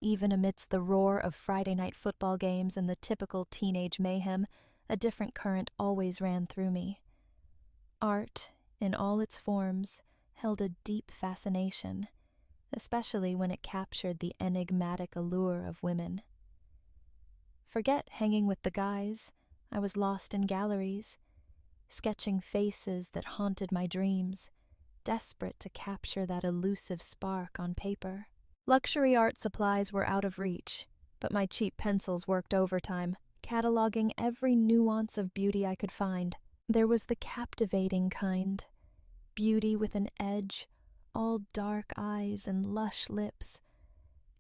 Even amidst the roar of Friday night football games and the typical teenage mayhem, a different current always ran through me. Art, in all its forms, held a deep fascination, especially when it captured the enigmatic allure of women. Forget hanging with the guys, I was lost in galleries, sketching faces that haunted my dreams, desperate to capture that elusive spark on paper. Luxury art supplies were out of reach, but my cheap pencils worked overtime, cataloging every nuance of beauty I could find. There was the captivating kind, beauty with an edge, all dark eyes and lush lips,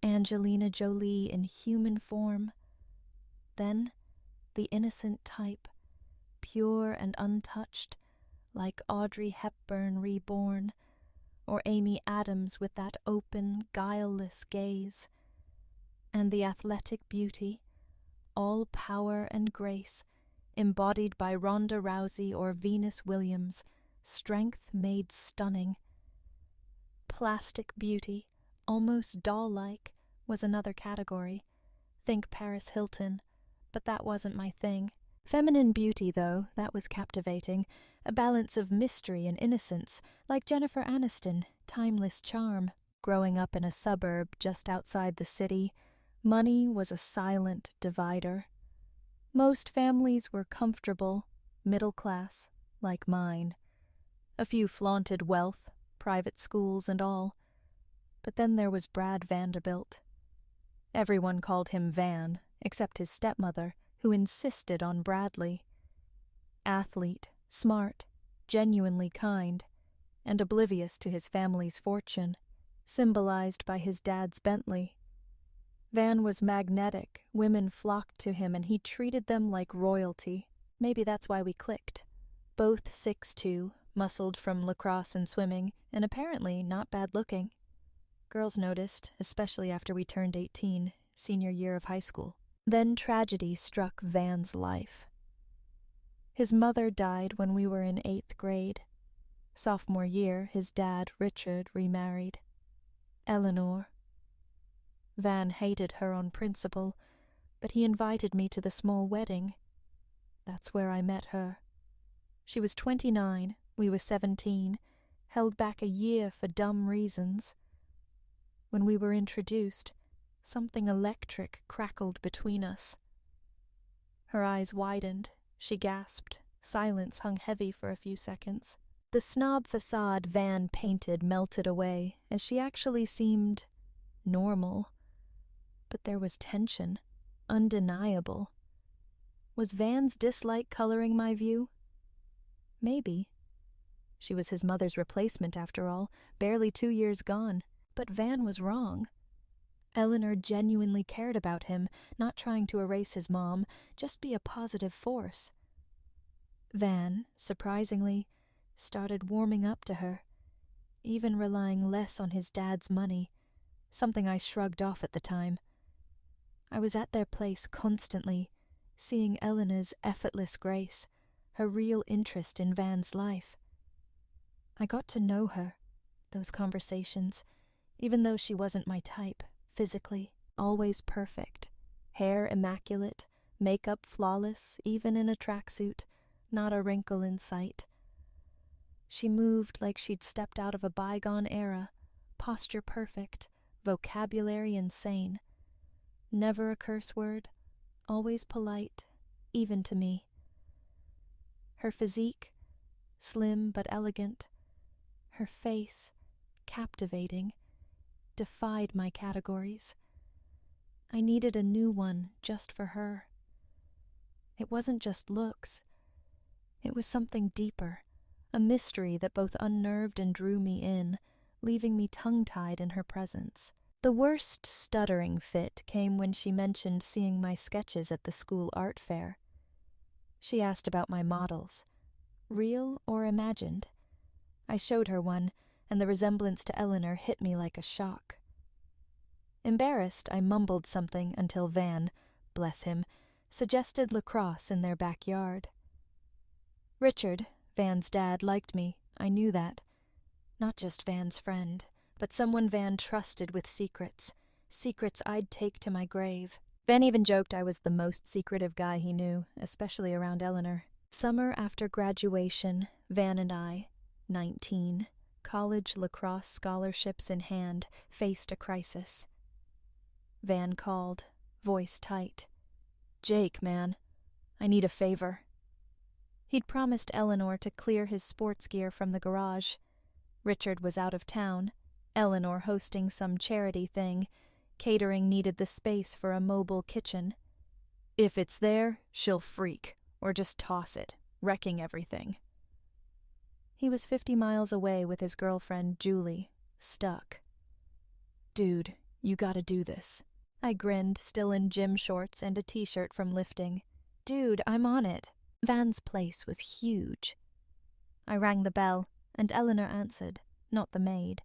Angelina Jolie in human form. Then, the innocent type, pure and untouched, like Audrey Hepburn reborn, or Amy Adams with that open, guileless gaze. And the athletic beauty, all power and grace, embodied by Ronda Rousey or Venus Williams, strength made stunning. Plastic beauty, almost doll-like, was another category. Think Paris Hilton, but that wasn't my thing. Feminine beauty, though, that was captivating, a balance of mystery and innocence, like Jennifer Aniston, timeless charm. Growing up in a suburb just outside the city, money was a silent divider. Most families were comfortable, middle class, like mine. A few flaunted wealth, private schools and all. But then there was Brad Vanderbilt. Everyone called him Van, except his stepmother, who insisted on Bradley. Athlete, smart, genuinely kind, and oblivious to his family's fortune, symbolized by his dad's Bentley. Van was magnetic, women flocked to him, and he treated them like royalty. Maybe that's why we clicked. Both 6'2", muscled from lacrosse and swimming, and apparently not bad looking. Girls noticed, especially after we turned 18, senior year of high school. Then tragedy struck Van's life. His mother died when we were in 8th grade. Sophomore year, his dad, Richard, remarried. Eleanor. Van hated her on principle, but he invited me to the small wedding. That's where I met her. She was 29, we were 17, held back a year for dumb reasons. When we were introduced, something electric crackled between us. Her eyes widened, she gasped, silence hung heavy for a few seconds. The snob facade Van painted melted away, as she actually seemed normal. But there was tension, undeniable. Was Van's dislike coloring my view? Maybe. She was his mother's replacement, after all, barely 2 years gone. But Van was wrong. Eleanor genuinely cared about him, not trying to erase his mom, just be a positive force. Van, surprisingly, started warming up to her, even relying less on his dad's money, something I shrugged off at the time. I was at their place constantly, seeing Eleanor's effortless grace, her real interest in Van's life. I got to know her, those conversations, even though she wasn't my type, physically, always perfect, hair immaculate, makeup flawless, even in a tracksuit, not a wrinkle in sight. She moved like she'd stepped out of a bygone era, posture perfect, vocabulary insane. Never a curse word, always polite, even to me. Her physique, slim but elegant. Her face, captivating, defied my categories. I needed a new one just for her. It wasn't just looks. It was something deeper, a mystery that both unnerved and drew me in, leaving me tongue-tied in her presence. The worst stuttering fit came when she mentioned seeing my sketches at the school art fair. She asked about my models, real or imagined. I showed her one, and the resemblance to Eleanor hit me like a shock. Embarrassed, I mumbled something until Van, bless him, suggested lacrosse in their backyard. Richard, Van's dad, liked me, I knew that. Not just Van's friend, but someone Van trusted with secrets, secrets I'd take to my grave. Van even joked I was the most secretive guy he knew, especially around Eleanor. Summer after graduation, Van and I, 19, college lacrosse scholarships in hand, faced a crisis. Van called, voice tight. "Jake, man, I need a favor." He'd promised Eleanor to clear his sports gear from the garage. Richard was out of town, Eleanor hosting some charity thing. Catering needed the space for a mobile kitchen. "If it's there, she'll freak, or just toss it, wrecking everything." He was 50 miles away with his girlfriend, Julie, stuck. "Dude, you gotta do this." I grinned, still in gym shorts and a t-shirt from lifting. "Dude, I'm on it." Van's place was huge. I rang the bell, and Eleanor answered, not the maid.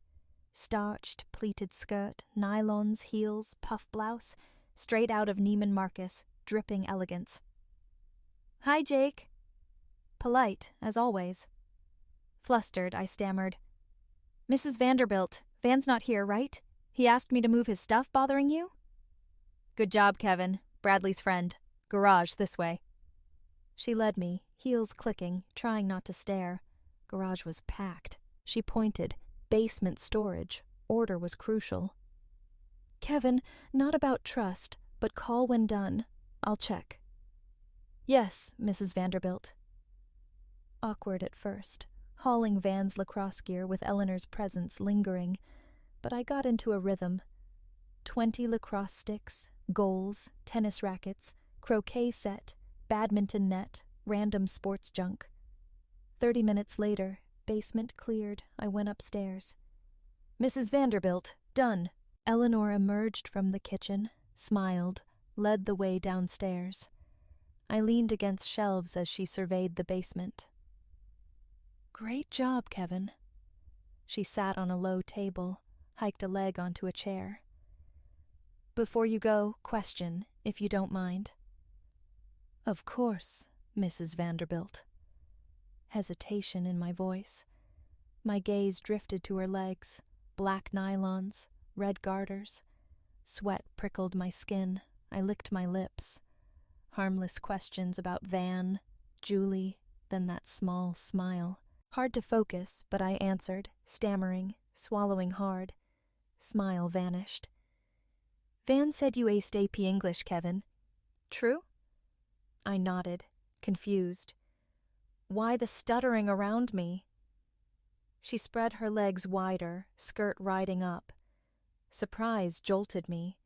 Starched, pleated skirt, nylons, heels, puff blouse, straight out of Neiman Marcus, dripping elegance. "Hi, Jake." Polite, as always. Flustered, I stammered. "Mrs. Vanderbilt, Van's not here, right? He asked me to move his stuff, bothering you?" "Good job, Kevin. Bradley's friend. Garage, this way." She led me, heels clicking, trying not to stare. Garage was packed. She pointed. Basement storage. Order was crucial. "Kevin, not about trust, but call when done. I'll check." "Yes, Mrs. Vanderbilt." Awkward at first, hauling Van's lacrosse gear with Eleanor's presence lingering, but I got into a rhythm. 20 lacrosse sticks, goals, tennis rackets, croquet set, badminton net, random sports junk. 30 minutes later, basement cleared, I went upstairs. "Mrs. Vanderbilt, done." Eleanor emerged from the kitchen, smiled, led the way downstairs. I leaned against shelves as she surveyed the basement. "Great job, Kevin." She sat on a low table, hiked a leg onto a chair. "Before you go, question, if you don't mind." "Of course, Mrs. Vanderbilt." Hesitation in my voice. My gaze drifted to her legs, black nylons, red garters. Sweat prickled my skin. I licked my lips. Harmless questions about Van, Julie, then that small smile. Hard to focus, but I answered, stammering, swallowing hard. Smile vanished. "Van said you aced AP English, Kevin. True?" I nodded, confused. Why the stuttering around me? She spread her legs wider, skirt riding up. Surprise jolted me.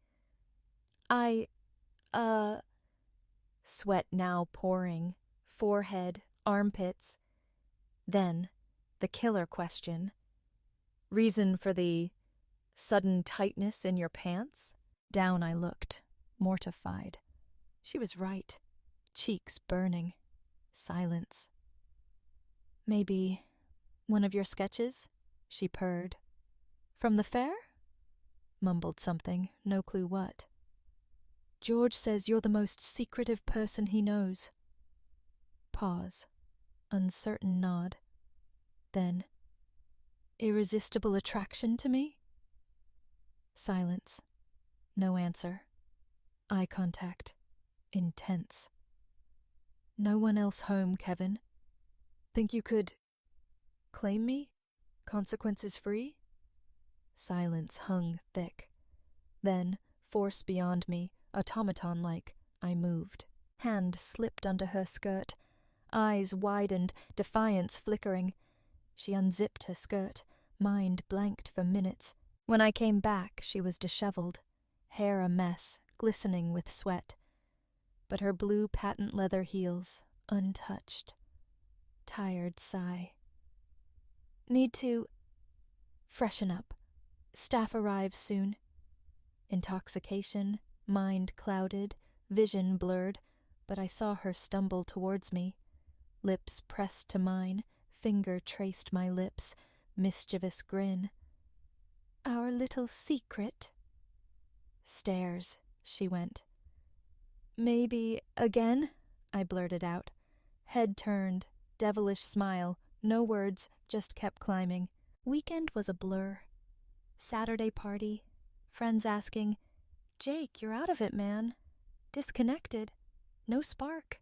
Sweat now pouring, forehead, armpits. Then, the killer question. "Reason for the sudden tightness in your pants?" Down I looked, mortified. She was right. Cheeks burning. Silence. "Maybe one of your sketches?" she purred. "From the fair?" Mumbled something, no clue what. "George says you're the most secretive person he knows." Pause. Uncertain nod. Then, "Irresistible attraction to me?" Silence. No answer. Eye contact. Intense. "No one else home, Kevin. Think you could claim me? Consequences free?" Silence hung thick. Then, force beyond me, automaton-like, I moved. Hand slipped under her skirt. Eyes widened, defiance flickering. She unzipped her skirt, mind blanked for minutes. When I came back, she was disheveled, hair a mess, glistening with sweat. But her blue patent leather heels, untouched. Tired sigh. "Need to freshen up. Staff arrives soon." Intoxication, mind clouded, vision blurred, but I saw her stumble towards me. Lips pressed to mine, finger traced my lips, mischievous grin. "Our little secret." Stairs, she went. "Maybe again?" I blurted out. Head turned, devilish smile, no words, just kept climbing. Weekend was a blur. Saturday party, friends asking, Jake, you're out of it, man. Disconnected. No spark.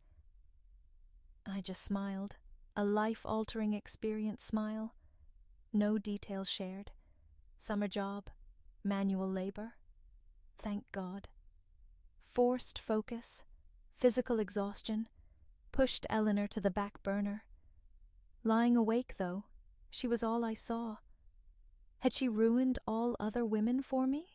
I just smiled. A life-altering experience smile. No details shared. Summer job. Manual labor. Thank God. Forced focus. Physical exhaustion. Pushed Eleanor to the back burner. Lying awake, though, she was all I saw. Had she ruined all other women for me?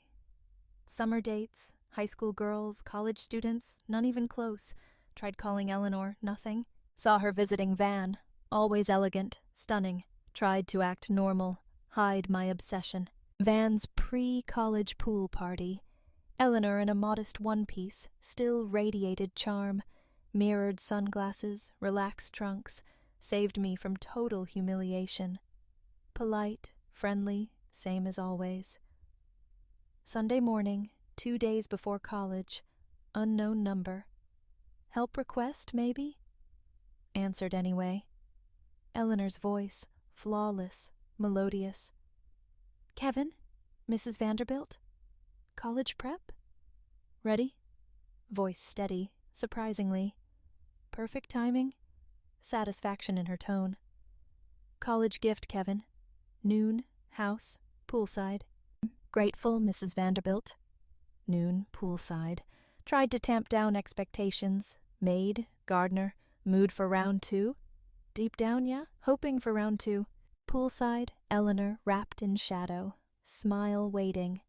Summer dates, high school girls, college students, none even close. Tried calling Eleanor, nothing. Saw her visiting Van, always elegant, stunning. Tried to act normal, hide my obsession. Van's pre-college pool party. Eleanor in a modest one-piece, still radiated charm. Mirrored sunglasses, relaxed trunks, saved me from total humiliation. Polite, friendly, same as always. Sunday morning, 2 days before college, unknown number. Help request, maybe? Answered anyway. Eleanor's voice, flawless, melodious. Kevin? Mrs. Vanderbilt? College prep? Ready? Voice steady, surprisingly. Perfect timing. Satisfaction in her tone. College gift, Kevin. Noon, house, poolside. Grateful, Mrs. Vanderbilt. Noon, poolside. Tried to tamp down expectations. Maid, gardener, mood for round 2. Deep down, yeah, hoping for round 2. Poolside, Eleanor wrapped in shadow. Smile waiting.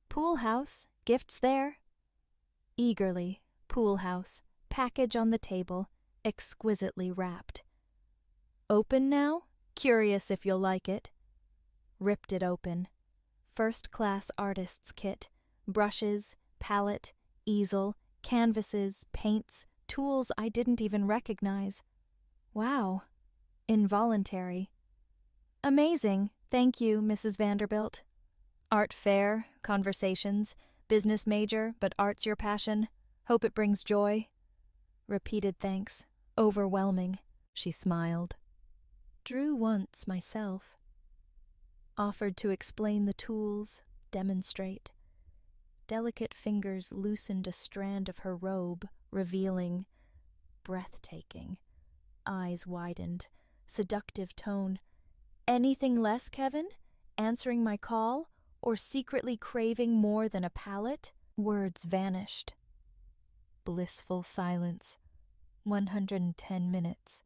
Pool house, gifts there. Eagerly, pool house, package on the table, exquisitely wrapped. Open now? Curious if you'll like it. Ripped it open. First-class artist's kit. Brushes, palette, easel, canvases, paints, tools I didn't even recognize. Wow. Involuntary. Amazing. Thank you, Mrs. Vanderbilt. Art fair, conversations, business major, but art's your passion. Hope it brings joy. Repeated thanks. Overwhelming. She smiled. Drew once myself. Offered to explain the tools, demonstrate. Delicate fingers loosened a strand of her robe, revealing. Breathtaking. Eyes widened. Seductive tone. Anything less, Kevin? Answering my call? Or secretly craving more than a palette? Words vanished. Blissful silence. 110 minutes.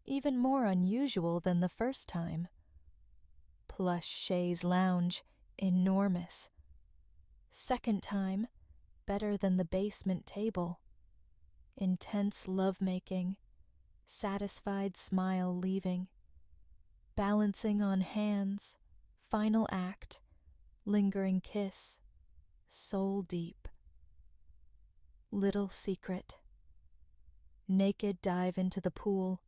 Even more unusual than the first time. Plush chaise lounge, enormous. Second time, better than the basement table. Intense lovemaking, satisfied smile leaving. Balancing on hands, final act, lingering kiss, soul deep. Little secret. Naked dive into the pool,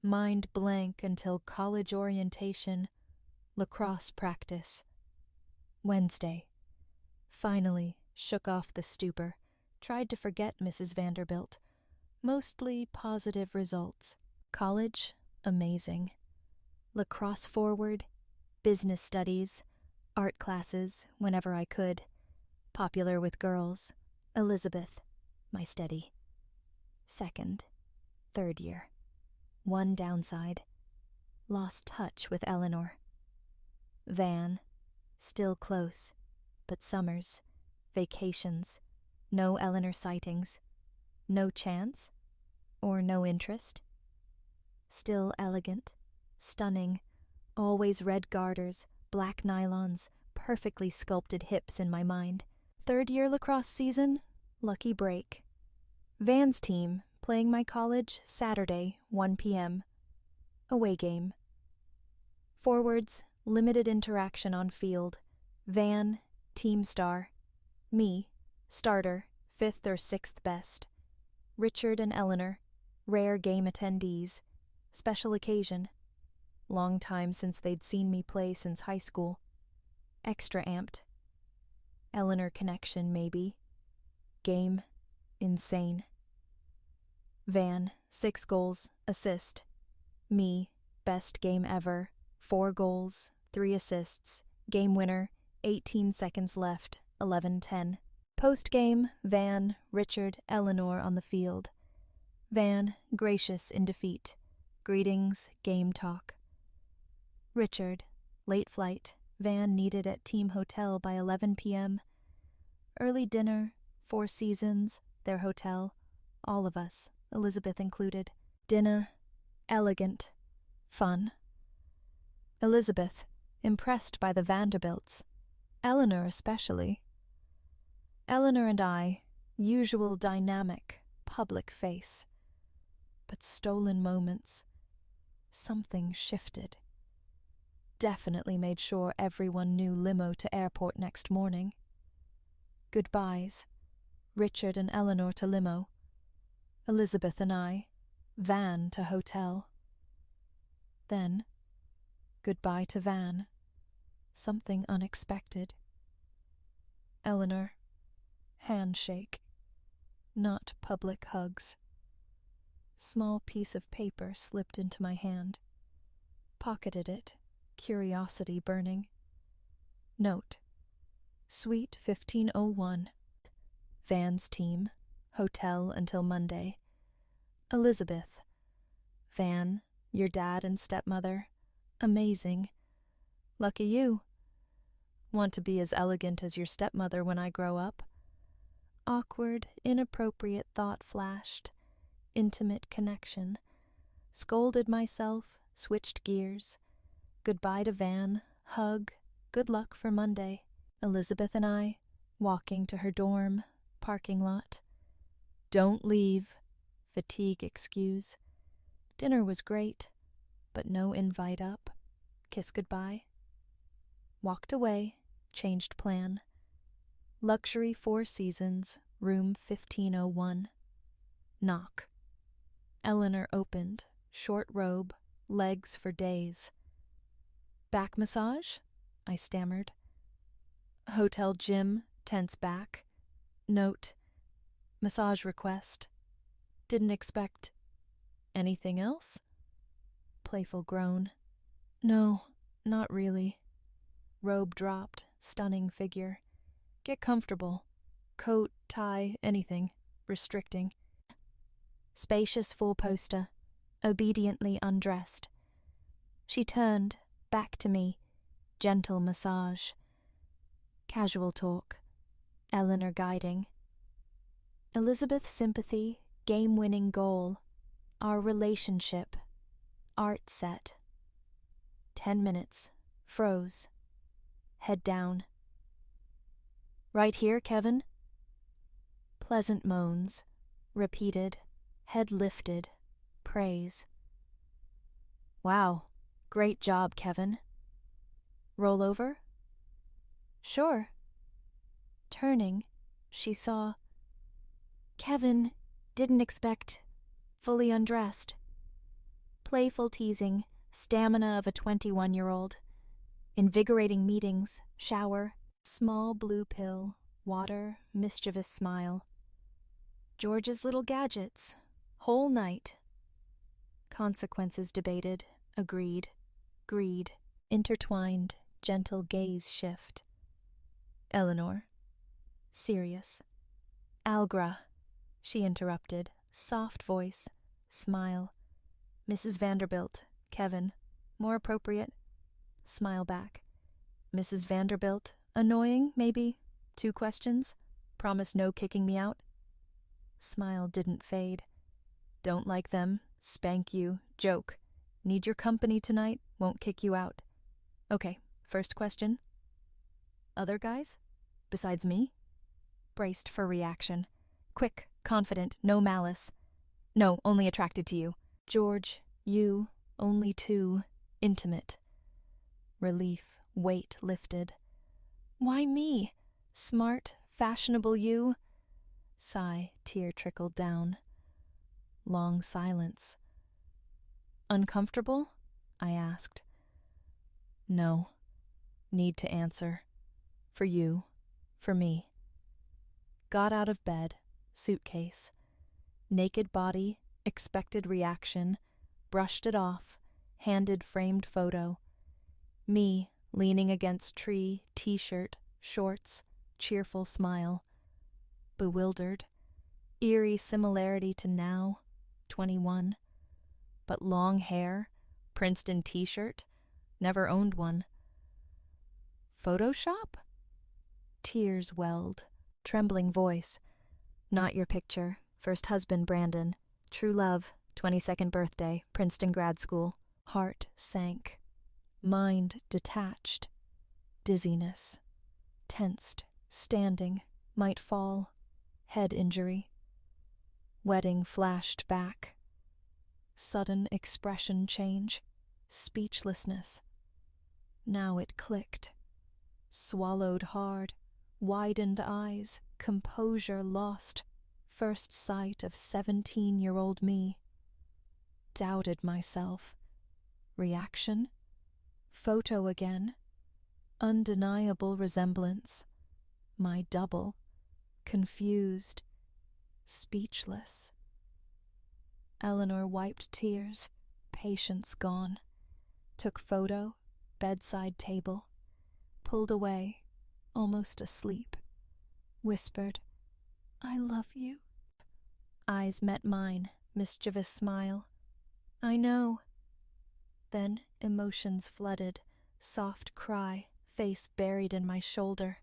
mind blank until college orientation, lacrosse practice. Wednesday. Finally shook off the stupor, tried to forget Mrs. Vanderbilt. Mostly positive results. College, amazing. Lacrosse forward, business studies, art classes whenever I could. Popular with girls. Elizabeth, my steady. Second, third year. One downside. Lost touch with Eleanor. Van, still close, but summers, vacations, no Eleanor sightings. No chance? Or no interest? Still elegant, stunning, always red garters, black nylons, perfectly sculpted hips in my mind. Third year lacrosse season, lucky break. Van's team, playing my college, Saturday, 1 p.m. Away game. Forwards, limited interaction on field. Van, team star. Me, starter, 5th or 6th best. Richard and Eleanor, rare game attendees. Special occasion. Long time since they'd seen me play since high school. Extra amped. Eleanor connection, maybe. Game, insane. Van, 6 goals, assist. Me, best game ever, 4 goals, 3 assists. Game winner, 18 seconds left, 11:10. Post-game, Van, Richard, Eleanor on the field. Van, gracious in defeat. Greetings, game talk. Richard, late flight. Van needed at team hotel by 11 p.m. Early dinner, Four Seasons, their hotel. All of us, Elizabeth included. Dinner, elegant, fun. Elizabeth, impressed by the Vanderbilts. Eleanor especially. Eleanor and I, usual dynamic, public face. But stolen moments. Something shifted. Definitely made sure everyone knew limo to airport next morning. Goodbyes. Richard and Eleanor to limo. Elizabeth and I, van to hotel. Then, goodbye to van. Something unexpected. Eleanor, handshake. Not public hugs. Small piece of paper slipped into my hand. Pocketed it, curiosity burning. Note. Suite 1501. Van's team. Hotel until Monday. Elizabeth. Van, your dad and stepmother. Amazing. Lucky you. Want to be as elegant as your stepmother when I grow up. Awkward, inappropriate thought flashed. Intimate connection. Scolded myself, switched gears. Goodbye to Van, hug, good luck for Monday. Elizabeth and I, walking to her dorm, parking lot. Don't leave. Fatigue excuse. Dinner was great, but no invite up. Kiss goodbye. Walked away, changed plan. Luxury Four Seasons, room 1501. Knock. Eleanor opened, short robe, legs for days. Back massage? I stammered. Hotel gym, tense back. Note. Massage request. Didn't expect. Anything else? Playful groan. No, not really. Robe dropped, stunning figure. Get comfortable. Coat, tie, anything. Restricting. Spacious four-poster. Obediently undressed. She turned, back to me. Gentle massage. Casual talk. Eleanor guiding. Elizabeth's sympathy, game-winning goal. Our relationship. Art set. 10 minutes. Froze. Head down. Right here, Kevin? Pleasant moans. Repeated. Head lifted. Praise. Wow. Great job, Kevin. Roll over? Sure. Turning, she saw. Kevin didn't expect. Fully undressed. Playful teasing, stamina of a 21-year-old. Invigorating meetings, shower, small blue pill, water, mischievous smile. George's little gadgets, whole night. Consequences debated, agreed, greed, intertwined, gentle gaze shift. Eleanor. Serious. Algra, she interrupted, soft voice, smile. Mrs. Vanderbilt, Kevin, more appropriate. Smile back. Mrs. Vanderbilt, annoying, maybe? 2 questions? Promise no kicking me out? Smile didn't fade. Don't like them, spank you, joke. Need your company tonight, won't kick you out. Okay, first question. Other guys? Besides me? Braced for reaction. Quick, confident, no malice. No, only attracted to you. George, you, only 2, intimate. Relief, weight lifted. Why me? Smart, fashionable you? Sigh, tear trickled down. Long silence. Uncomfortable? I asked. No. Need to answer. For you. For me. Got out of bed. Suitcase. Naked body. Expected reaction. Brushed it off. Handed framed photo. Me, leaning against tree, t-shirt, shorts. cheerful smile. Bewildered. Eerie similarity to now, 21. But long hair, Princeton t-shirt, never owned one. Photoshop? Tears welled. Trembling voice. Not your picture. First husband, Brandon. True love, 22nd birthday, Princeton grad school. Heart sank. Mind detached. Dizziness. Tensed. Standing. Might fall. Head injury. Wedding flashed back. Sudden expression change. Speechlessness. Now it clicked. Swallowed hard. Widened eyes. Composure lost. First sight of 17-year-old me. Doubted myself. Reaction? Photo again. Undeniable resemblance. My double. Confused. Speechless. Eleanor wiped tears. Patience gone. Took photo. Bedside table. Pulled away. Almost asleep. Whispered, "I love you." Eyes met mine. Mischievous smile. "I know." Then emotions flooded. Soft cry. Face buried in my shoulder.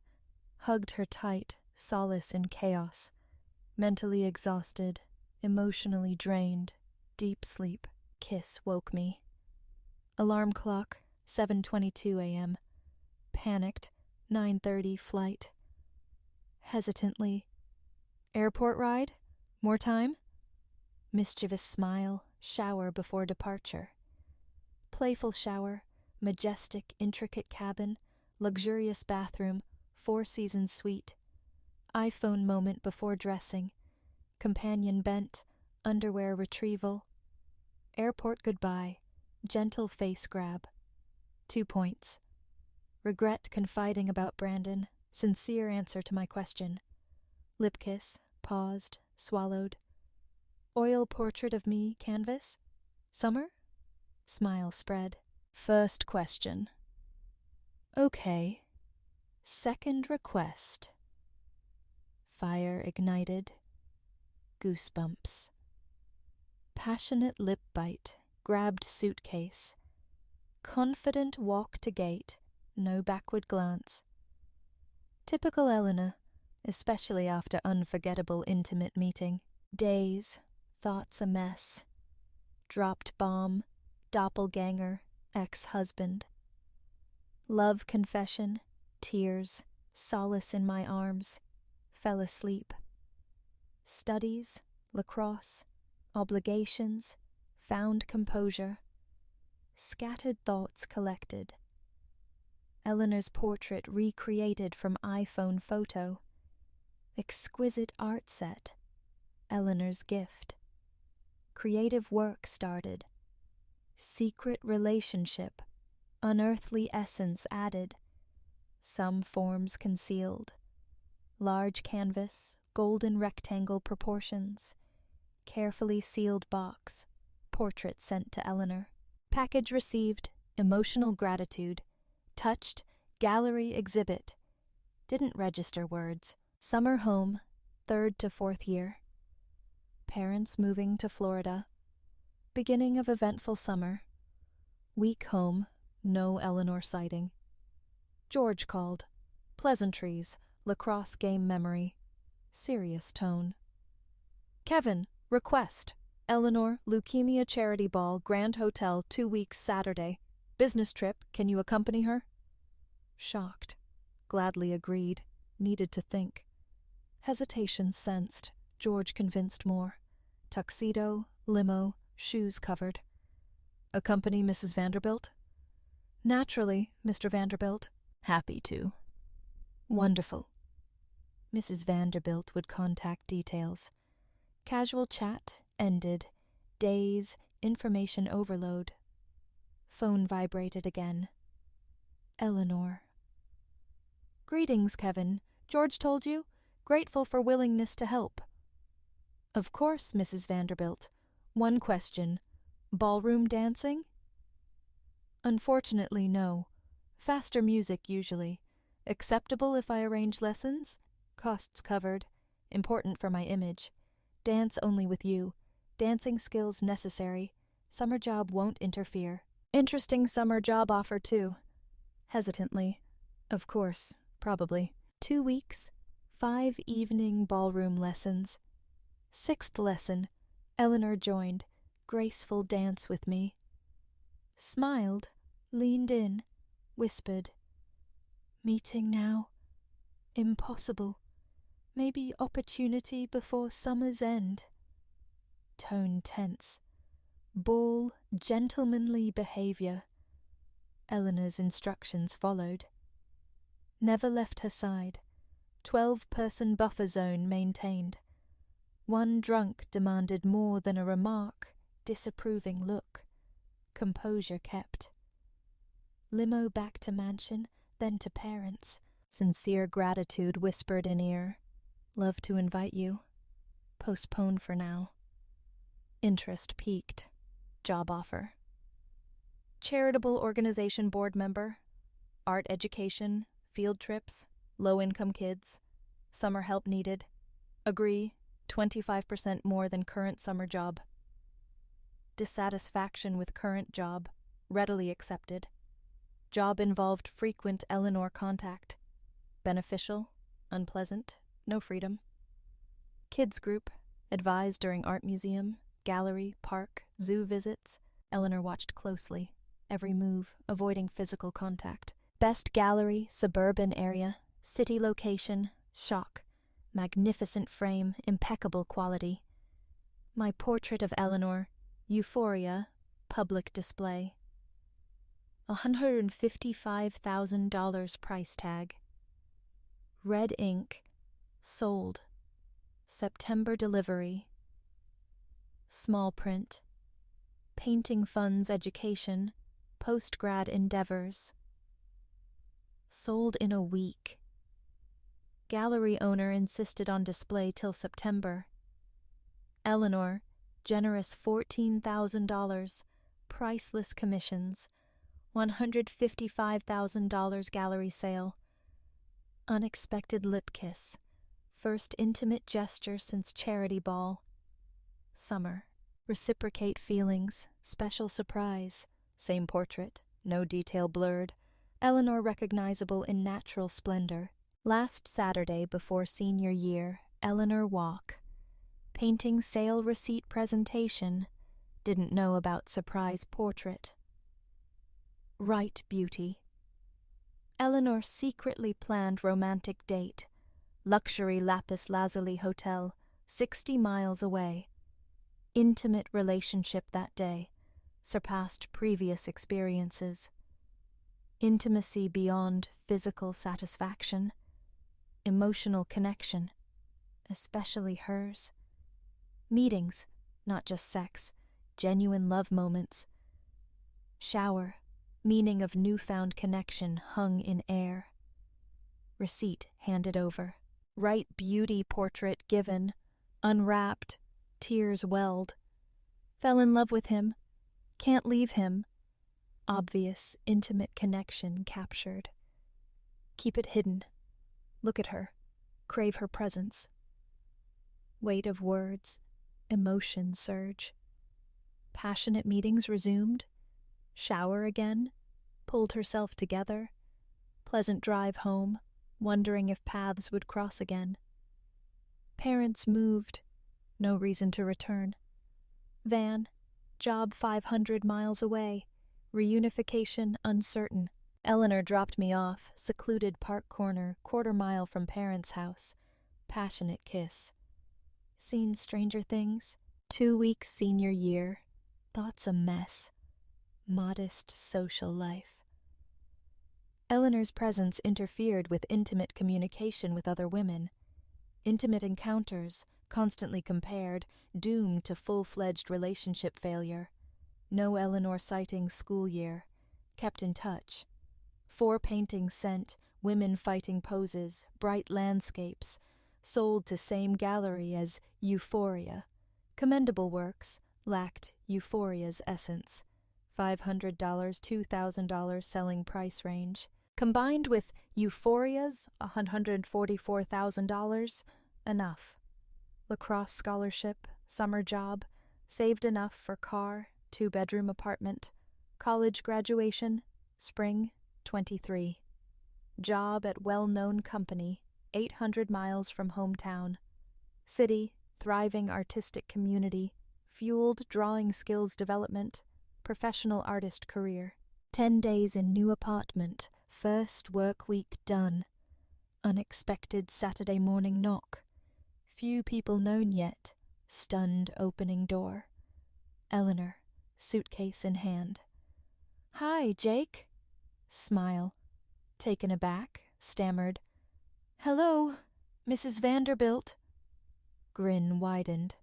Hugged her tight. Solace in chaos. Mentally exhausted. Emotionally drained. Deep sleep. Kiss woke me. Alarm clock, 7:22 a.m. Panicked, 9:30 flight. Hesitantly, "Airport ride? More time?" Mischievous smile, shower before departure. Playful shower, majestic, intricate cabin, luxurious bathroom, four-season suite. iPhone moment before dressing. Companion bent, underwear retrieval. Airport goodbye, gentle face grab. 2 points. Regret confiding about Brandon, sincere answer to my question. Lip kiss, paused, swallowed. Oil portrait of me, canvas? Summer? Smile spread. First question. Okay. Second request. Fire ignited. Goosebumps. Passionate lip bite, grabbed suitcase. Confident walk to gate, no backward glance. Typical Elena, especially after unforgettable intimate meeting. Days, thoughts a mess. Dropped bomb, doppelganger, ex-husband. Love confession, tears, solace in my arms. Fell asleep. Studies, lacrosse, obligations, found composure. Scattered thoughts collected. Eleanor's portrait recreated from iPhone photo. Exquisite art set. Eleanor's gift. Creative work started. Secret relationship. Unearthly essence added. Some forms concealed. Large canvas, golden rectangle proportions. Carefully sealed box. Portrait sent to Eleanor. Package received. Emotional gratitude. Touched. Gallery exhibit. Didn't register words. Summer home. 3rd to 4th year. Parents moving to Florida. Beginning of eventful summer. Week home. No Eleanor sighting. George called. Pleasantries. Lacrosse game memory. Serious tone. Kevin, request. Eleanor, leukemia charity ball, Grand Hotel, 2 weeks Saturday. Business trip, can you accompany her? Shocked. Gladly agreed. Needed to think. Hesitation sensed. George convinced more. Tuxedo, limo, shoes covered. Accompany Mrs. Vanderbilt? Naturally, Mr. Vanderbilt. Happy to. Wonderful. Mrs. Vanderbilt would contact details. Casual chat ended. Days, information overload. Phone vibrated again. Eleanor. Greetings, Kevin. George told you? Grateful for willingness to help. Of course, Mrs. Vanderbilt. One question. Ballroom dancing? Unfortunately, no. Faster music, usually. Acceptable if I arrange lessons? Costs covered. Important for my image. Dance only with you. Dancing skills necessary. Summer job won't interfere. Interesting summer job offer, too. Hesitantly. Of course, probably. 2 weeks. 5 evening ballroom lessons. 6th lesson. Eleanor joined. Graceful dance with me. Smiled, leaned in, whispered. Meeting now? Impossible. Maybe opportunity before summer's end. Tone tense. Ball, gentlemanly behavior. Eleanor's instructions followed. Never left her side. 12-person buffer zone maintained. One drunk demanded more than a remark, disapproving look. Composure kept. Limo back to mansion, then to parents. Sincere gratitude whispered in ear. Love to invite you. Postpone for now. Interest peaked. Job offer. Charitable organization board member. Art education, field trips, low-income kids. Summer help needed. Agree, 25% more than current summer job. Dissatisfaction with current job, readily accepted. Job involved frequent Eleanor contact. Beneficial, unpleasant, no freedom. Kids group, advised during art museum, gallery, park, zoo visits. Eleanor watched closely, every move, avoiding physical contact. Best gallery, suburban area, city location, shock. Magnificent frame, impeccable quality. My portrait of Eleanor, Euphoria, public display. $155,000 price tag. Red ink, sold. September delivery. Small print. Painting funds education, postgrad endeavors. Sold in a week. Gallery owner insisted on display till September. Eleanor, generous $14,000, priceless commissions, $155,000 gallery sale. Unexpected lip kiss, first intimate gesture since charity ball. Summer, reciprocate feelings, special surprise, same portrait, no detail blurred, Eleanor recognizable in natural splendor. Last Saturday before senior year, Eleanor walk. Painting sale receipt presentation. Didn't know about surprise portrait. Right beauty. Eleanor secretly planned romantic date. Luxury lapis lazuli hotel, 60 miles away. Intimate relationship that day. Surpassed previous experiences. Intimacy beyond physical satisfaction. Emotional connection, especially hers. Meetings, not just sex, genuine love moments. Shower, meaning of newfound connection hung in air. Receipt handed over. Right beauty portrait given, unwrapped, tears welled. Fell in love with him, can't leave him. Obvious, intimate connection captured. Keep it hidden. Look at her, crave her presence. Weight of words, emotion surge. Passionate meetings resumed. Shower again, pulled herself together. Pleasant drive home, wondering if paths would cross again. Parents moved, no reason to return. Van, job 500 miles away, reunification uncertain. Eleanor dropped me off, secluded park corner, quarter-mile from parents' house. Passionate kiss. Seen Stranger Things? 2 weeks senior year. Thoughts a mess. Modest social life. Eleanor's presence interfered with intimate communication with other women. Intimate encounters, constantly compared, doomed to full-fledged relationship failure. No Eleanor sighting school year. Kept in touch. 4 paintings sent, women fighting poses, bright landscapes, sold to same gallery as Euphoria. Commendable works, lacked Euphoria's essence. $500, $2,000 selling price range. Combined with Euphoria's $144,000, enough. Lacrosse scholarship, summer job, saved enough for car, 2-bedroom apartment, college graduation, spring 23. Job at well-known company, 800 miles from hometown. City, thriving artistic community, fueled drawing skills development, professional artist career. 10 days in new apartment, first work week done. Unexpected Saturday morning knock. Few people known yet, stunned opening door. Eleanor, suitcase in hand. "Hi, Jake." Smile. Taken aback, stammered. "Hello, Mrs. Vanderbilt." Grin widened.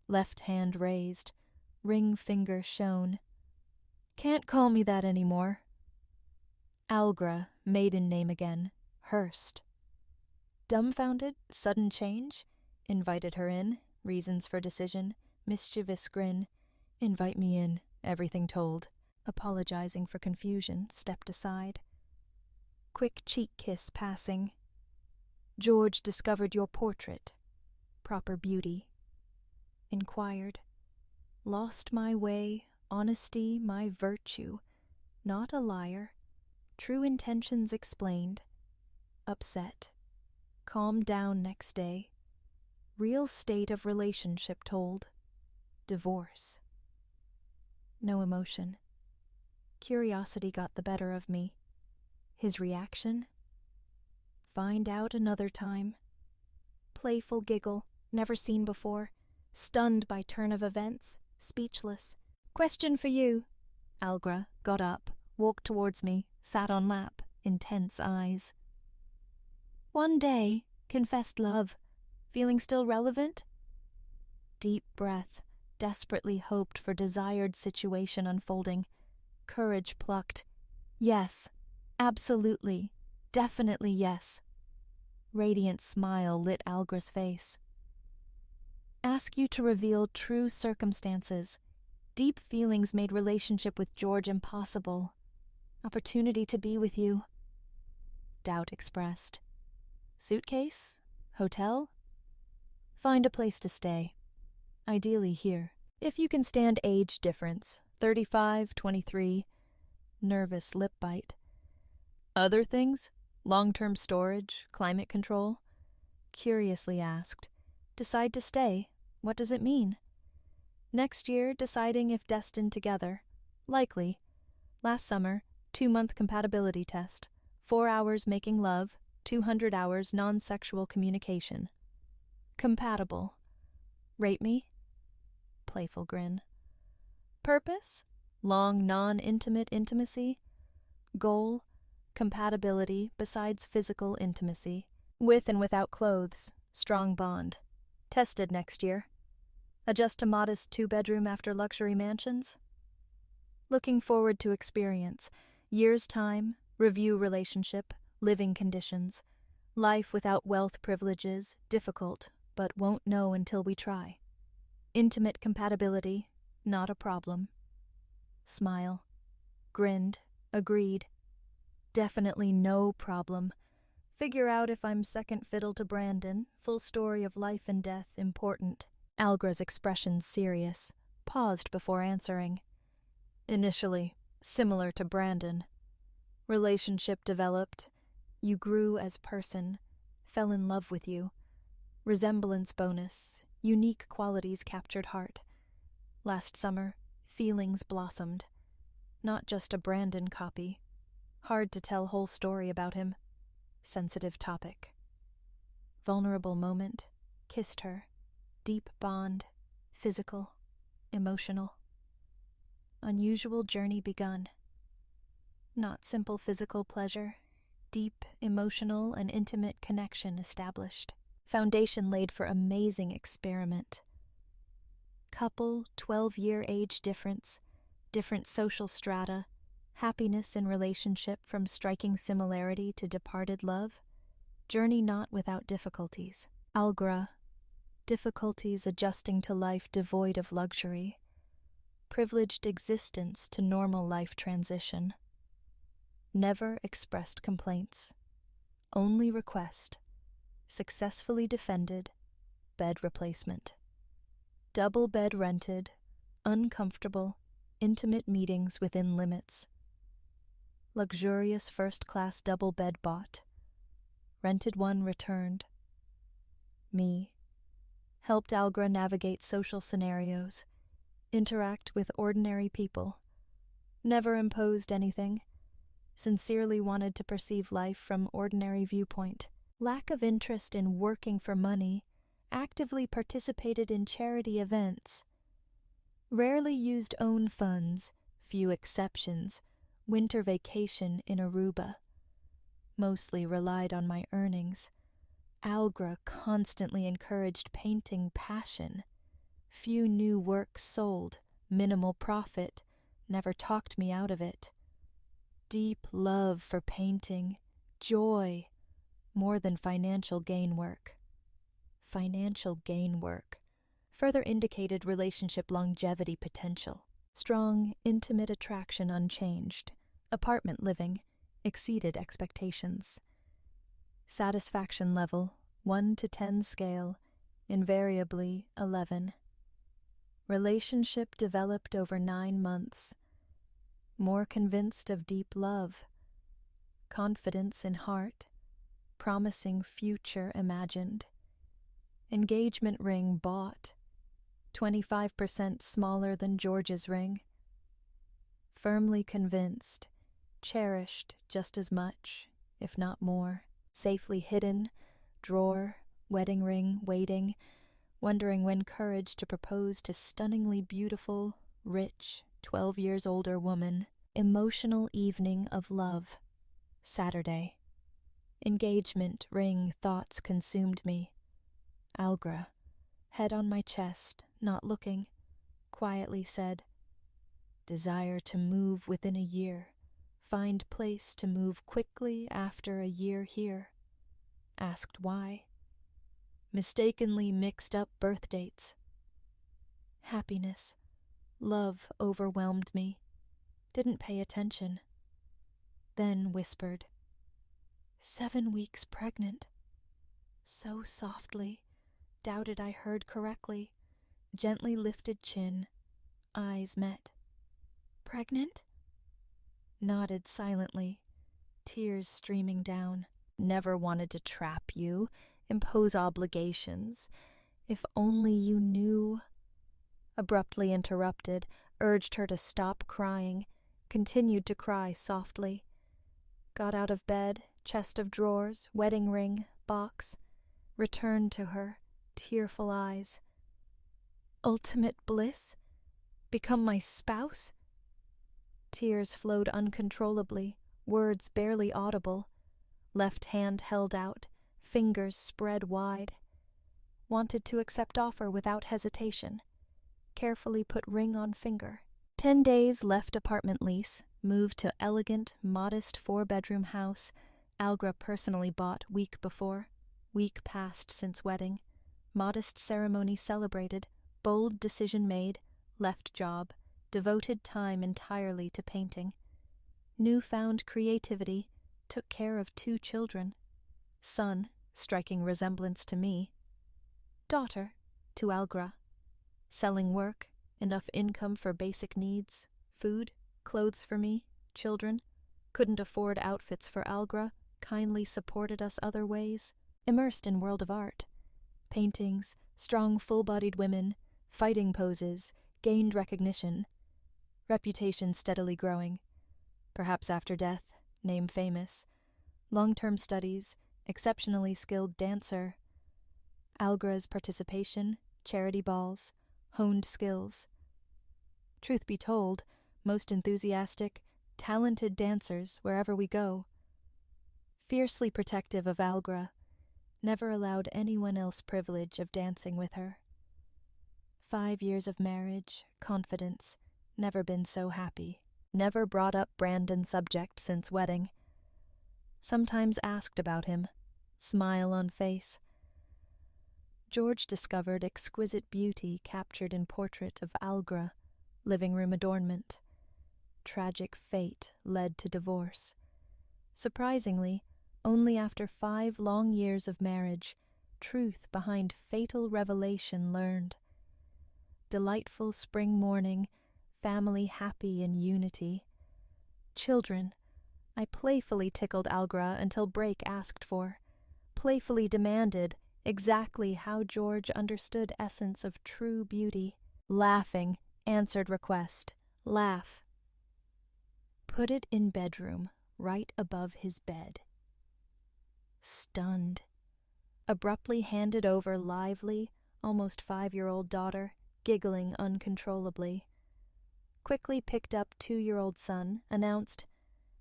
Left hand raised. Ring finger shone. "Can't call me that anymore." Algra, maiden name again. Hurst. Dumbfounded, sudden change? Invited her in. Reasons for decision. Mischievous grin. "Invite me in." Everything told. Apologizing for confusion, stepped aside. Quick cheek kiss passing. "George discovered your portrait. Proper beauty." Inquired. "Lost my way, honesty my virtue. Not a liar. True intentions explained. Upset. Calmed down next day. Real state of relationship told. Divorce." No emotion. Curiosity got the better of me. His reaction? Find out another time. Playful giggle, never seen before. Stunned by turn of events, speechless. "Question for you." Algra got up, walked towards me, sat on lap, intense eyes. "One day, confessed love. Feeling still relevant?" Deep breath, desperately hoped for desired situation unfolding. Courage plucked. "Yes. Absolutely. Definitely yes." Radiant smile lit Algra's face. "Ask you to reveal true circumstances. Deep feelings made relationship with George impossible. Opportunity to be with you." Doubt expressed. "Suitcase? Hotel?" "Find a place to stay. Ideally here. If you can stand age difference, 35, 23. Nervous lip bite. "Other things? Long-term storage, climate control?" Curiously asked. "Decide to stay. What does it mean?" "Next year, deciding if destined together. Likely. Last summer, 2-month compatibility test. 4 hours making love, 200 hours non-sexual communication. Compatible. Rate me?" Playful grin. "Purpose? Long non-intimate intimacy. Goal? Compatibility besides physical intimacy. With and without clothes. Strong bond. Tested next year. Adjust to modest 2-bedroom after luxury mansions. Looking forward to experience. Year's time, review relationship, living conditions. Life without wealth privileges, difficult, but won't know until we try. Intimate compatibility, not a problem." Smile. Grinned, agreed. "Definitely no problem. Figure out if I'm second fiddle to Brandon, full story of life and death important." Algra's expression serious, paused before answering. "Initially, similar to Brandon. Relationship developed. You grew as person. Fell in love with you. Resemblance bonus. Unique qualities captured heart. Last summer, feelings blossomed. Not just a Brandon copy. Hard to tell whole story about him. Sensitive topic. Vulnerable moment. Kissed her. Deep bond. Physical. Emotional. Unusual journey begun. Not simple physical pleasure. Deep, emotional, and intimate connection established. Foundation laid for amazing experiment. Couple, 12-year age difference, different social strata, happiness in relationship from striking similarity to departed love, journey not without difficulties. Algra, difficulties adjusting to life devoid of luxury, privileged existence to normal life transition. Never expressed complaints. Only request. Successfully defended. Bed replacement. Double bed rented. Uncomfortable. Intimate meetings within limits. Luxurious first-class double bed bought. Rented one returned. Me. Helped Algra navigate social scenarios. Interact with ordinary people. Never imposed anything. Sincerely wanted to perceive life from ordinary viewpoint. Lack of interest in working for money. Actively participated in charity events. Rarely used own funds, few exceptions. Winter vacation in Aruba. Mostly relied on my earnings. Algra constantly encouraged painting passion. Few new works sold, minimal profit, never talked me out of it. Deep love for painting, joy, more than financial gain work. Financial gain work further indicated relationship longevity potential. Strong, intimate attraction unchanged. Apartment living exceeded expectations. Satisfaction level, 1 to 10 scale, invariably 11. Relationship developed over 9 months. More convinced of deep love. Confidence in heart. Promising future imagined. Engagement ring bought. 25% smaller than George's ring. Firmly convinced. Cherished just as much, if not more. Safely hidden, drawer, wedding ring waiting, wondering when courage to propose to stunningly beautiful, rich, 12 years older woman. Emotional evening of love. Saturday. Engagement ring thoughts consumed me. Algra, head on my chest, not looking, quietly said, desire to move within a year. Find place to move quickly after a year here. Asked why. Mistakenly mixed up birth dates. Happiness, love overwhelmed me. Didn't pay attention. Then whispered, 7 weeks pregnant. So softly, doubted I heard correctly. Gently lifted chin, eyes met. Pregnant? Nodded silently, tears streaming down. Never wanted to trap you, impose obligations. If only you knew. Abruptly interrupted, urged her to stop crying, continued to cry softly. Got out of bed, chest of drawers, wedding ring, box. Returned to her, tearful eyes. Ultimate bliss? Become my spouse? Tears flowed uncontrollably, words barely audible. Left hand held out, fingers spread wide. Wanted to accept offer without hesitation. Carefully put ring on finger. 10 days left apartment lease, moved to elegant, modest 4-bedroom house Algra personally bought week before. Week passed since wedding. Modest ceremony celebrated, bold decision made, left job. Devoted time entirely to painting. Newfound creativity, took care of 2 children. Son, striking resemblance to me. Daughter, to Algra. Selling work, enough income for basic needs, food, clothes for me, children. Couldn't afford outfits for Algra, kindly supported us other ways. Immersed in world of art. Paintings, strong full-bodied women, fighting poses, gained recognition. Reputation steadily growing. Perhaps after death, name famous. Long-term studies, exceptionally skilled dancer. Algra's participation, charity balls, honed skills. Truth be told, most enthusiastic, talented dancers wherever we go. Fiercely protective of Algra, never allowed anyone else privilege of dancing with her. 5 years of marriage, confidence, never been so happy. Never brought up Brandon subject since wedding. Sometimes asked about him, smile on face. George discovered exquisite beauty captured in portrait of Algra, living room adornment. Tragic fate led to divorce. Surprisingly, only after 5 long years of marriage, truth behind fatal revelation learned. Delightful spring morning, family happy in unity. Children, I playfully tickled Algra until break asked for, playfully demanded exactly how George understood essence of true beauty. Laughing, answered request. Laugh. Put it in bedroom, right above his bed. Stunned. Abruptly handed over lively, almost 5-year-old daughter, giggling uncontrollably. Quickly picked up 2-year-old son, announced,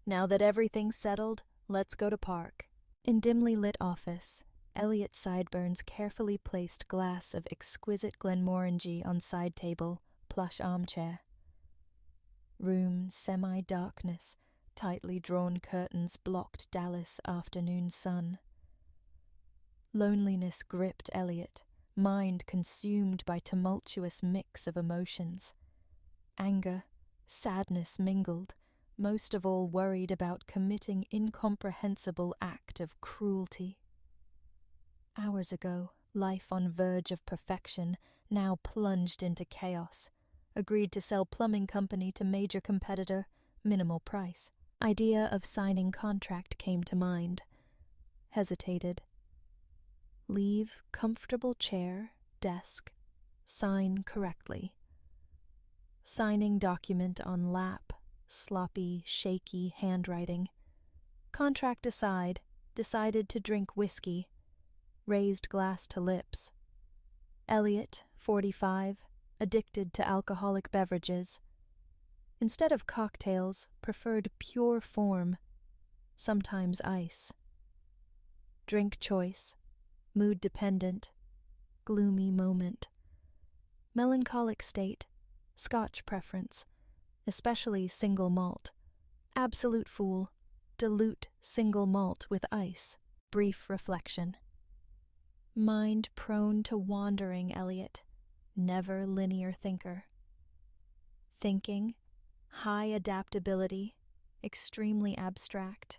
"Now that everything's settled, let's go to park." In dimly lit office, Elliot Sideburns carefully placed glass of exquisite Glenmorangie on side table, plush armchair. Room semi-darkness, tightly drawn curtains blocked Dallas afternoon sun. Loneliness gripped Elliot, mind consumed by tumultuous mix of emotions. Anger, sadness mingled, most of all worried about committing incomprehensible act of cruelty. Hours ago, life on verge of perfection, now plunged into chaos. Agreed to sell plumbing company to major competitor, minimal price. Idea of signing contract came to mind. Hesitated. Leave comfortable chair, desk, sign correctly. Signing document on lap, sloppy, shaky handwriting. Contract aside, decided to drink whiskey. Raised glass to lips. Elliot, 45, addicted to alcoholic beverages. Instead of cocktails, preferred pure form, sometimes ice. Drink choice, mood dependent, gloomy moment. Melancholic state, Scotch preference, especially single malt. Absolute fool, dilute single malt with ice. Brief reflection. Mind prone to wandering, Elliot, never linear thinker. Thinking, high adaptability, extremely abstract.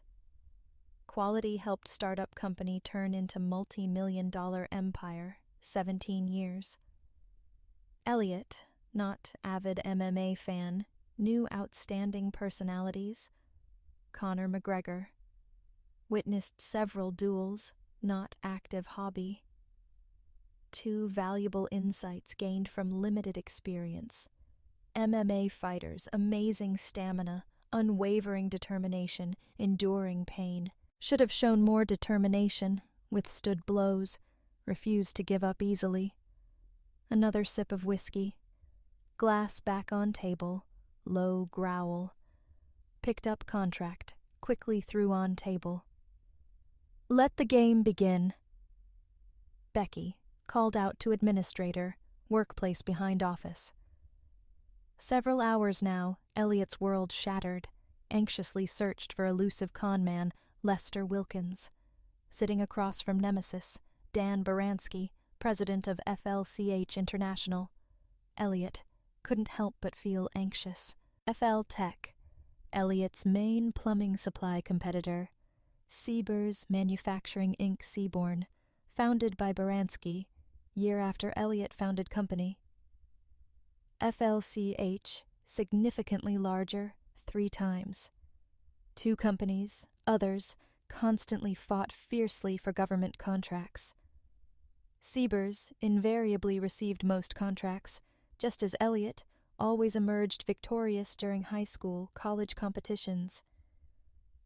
Quality helped startup company turn into multi-million-dollar empire, 17 years. Elliot, not avid MMA fan, knew outstanding personalities. Conor McGregor. Witnessed several duels, not active hobby. 2 valuable insights gained from limited experience. MMA fighters, amazing stamina, unwavering determination, enduring pain. Should have shown more determination, withstood blows, refused to give up easily. Another sip of whiskey. Glass back on table, low growl. Picked up contract, quickly threw on table. Let the game begin. Becky, called out to administrator, workplace behind office. Several hours now, Elliot's world shattered, anxiously searched for elusive conman Lester Wilkins. Sitting across from Nemesis, Dan Baranski, president of FLCH International. Elliot couldn't help but feel anxious. FL Tech, Elliot's main plumbing supply competitor. Siebers Manufacturing Inc. Seaborn, founded by Baranski, year after Elliot founded company. FLCH, significantly larger, 3 times. 2 companies, others, constantly fought fiercely for government contracts. Siebers invariably received most contracts, just as Elliot always emerged victorious during high school, college competitions.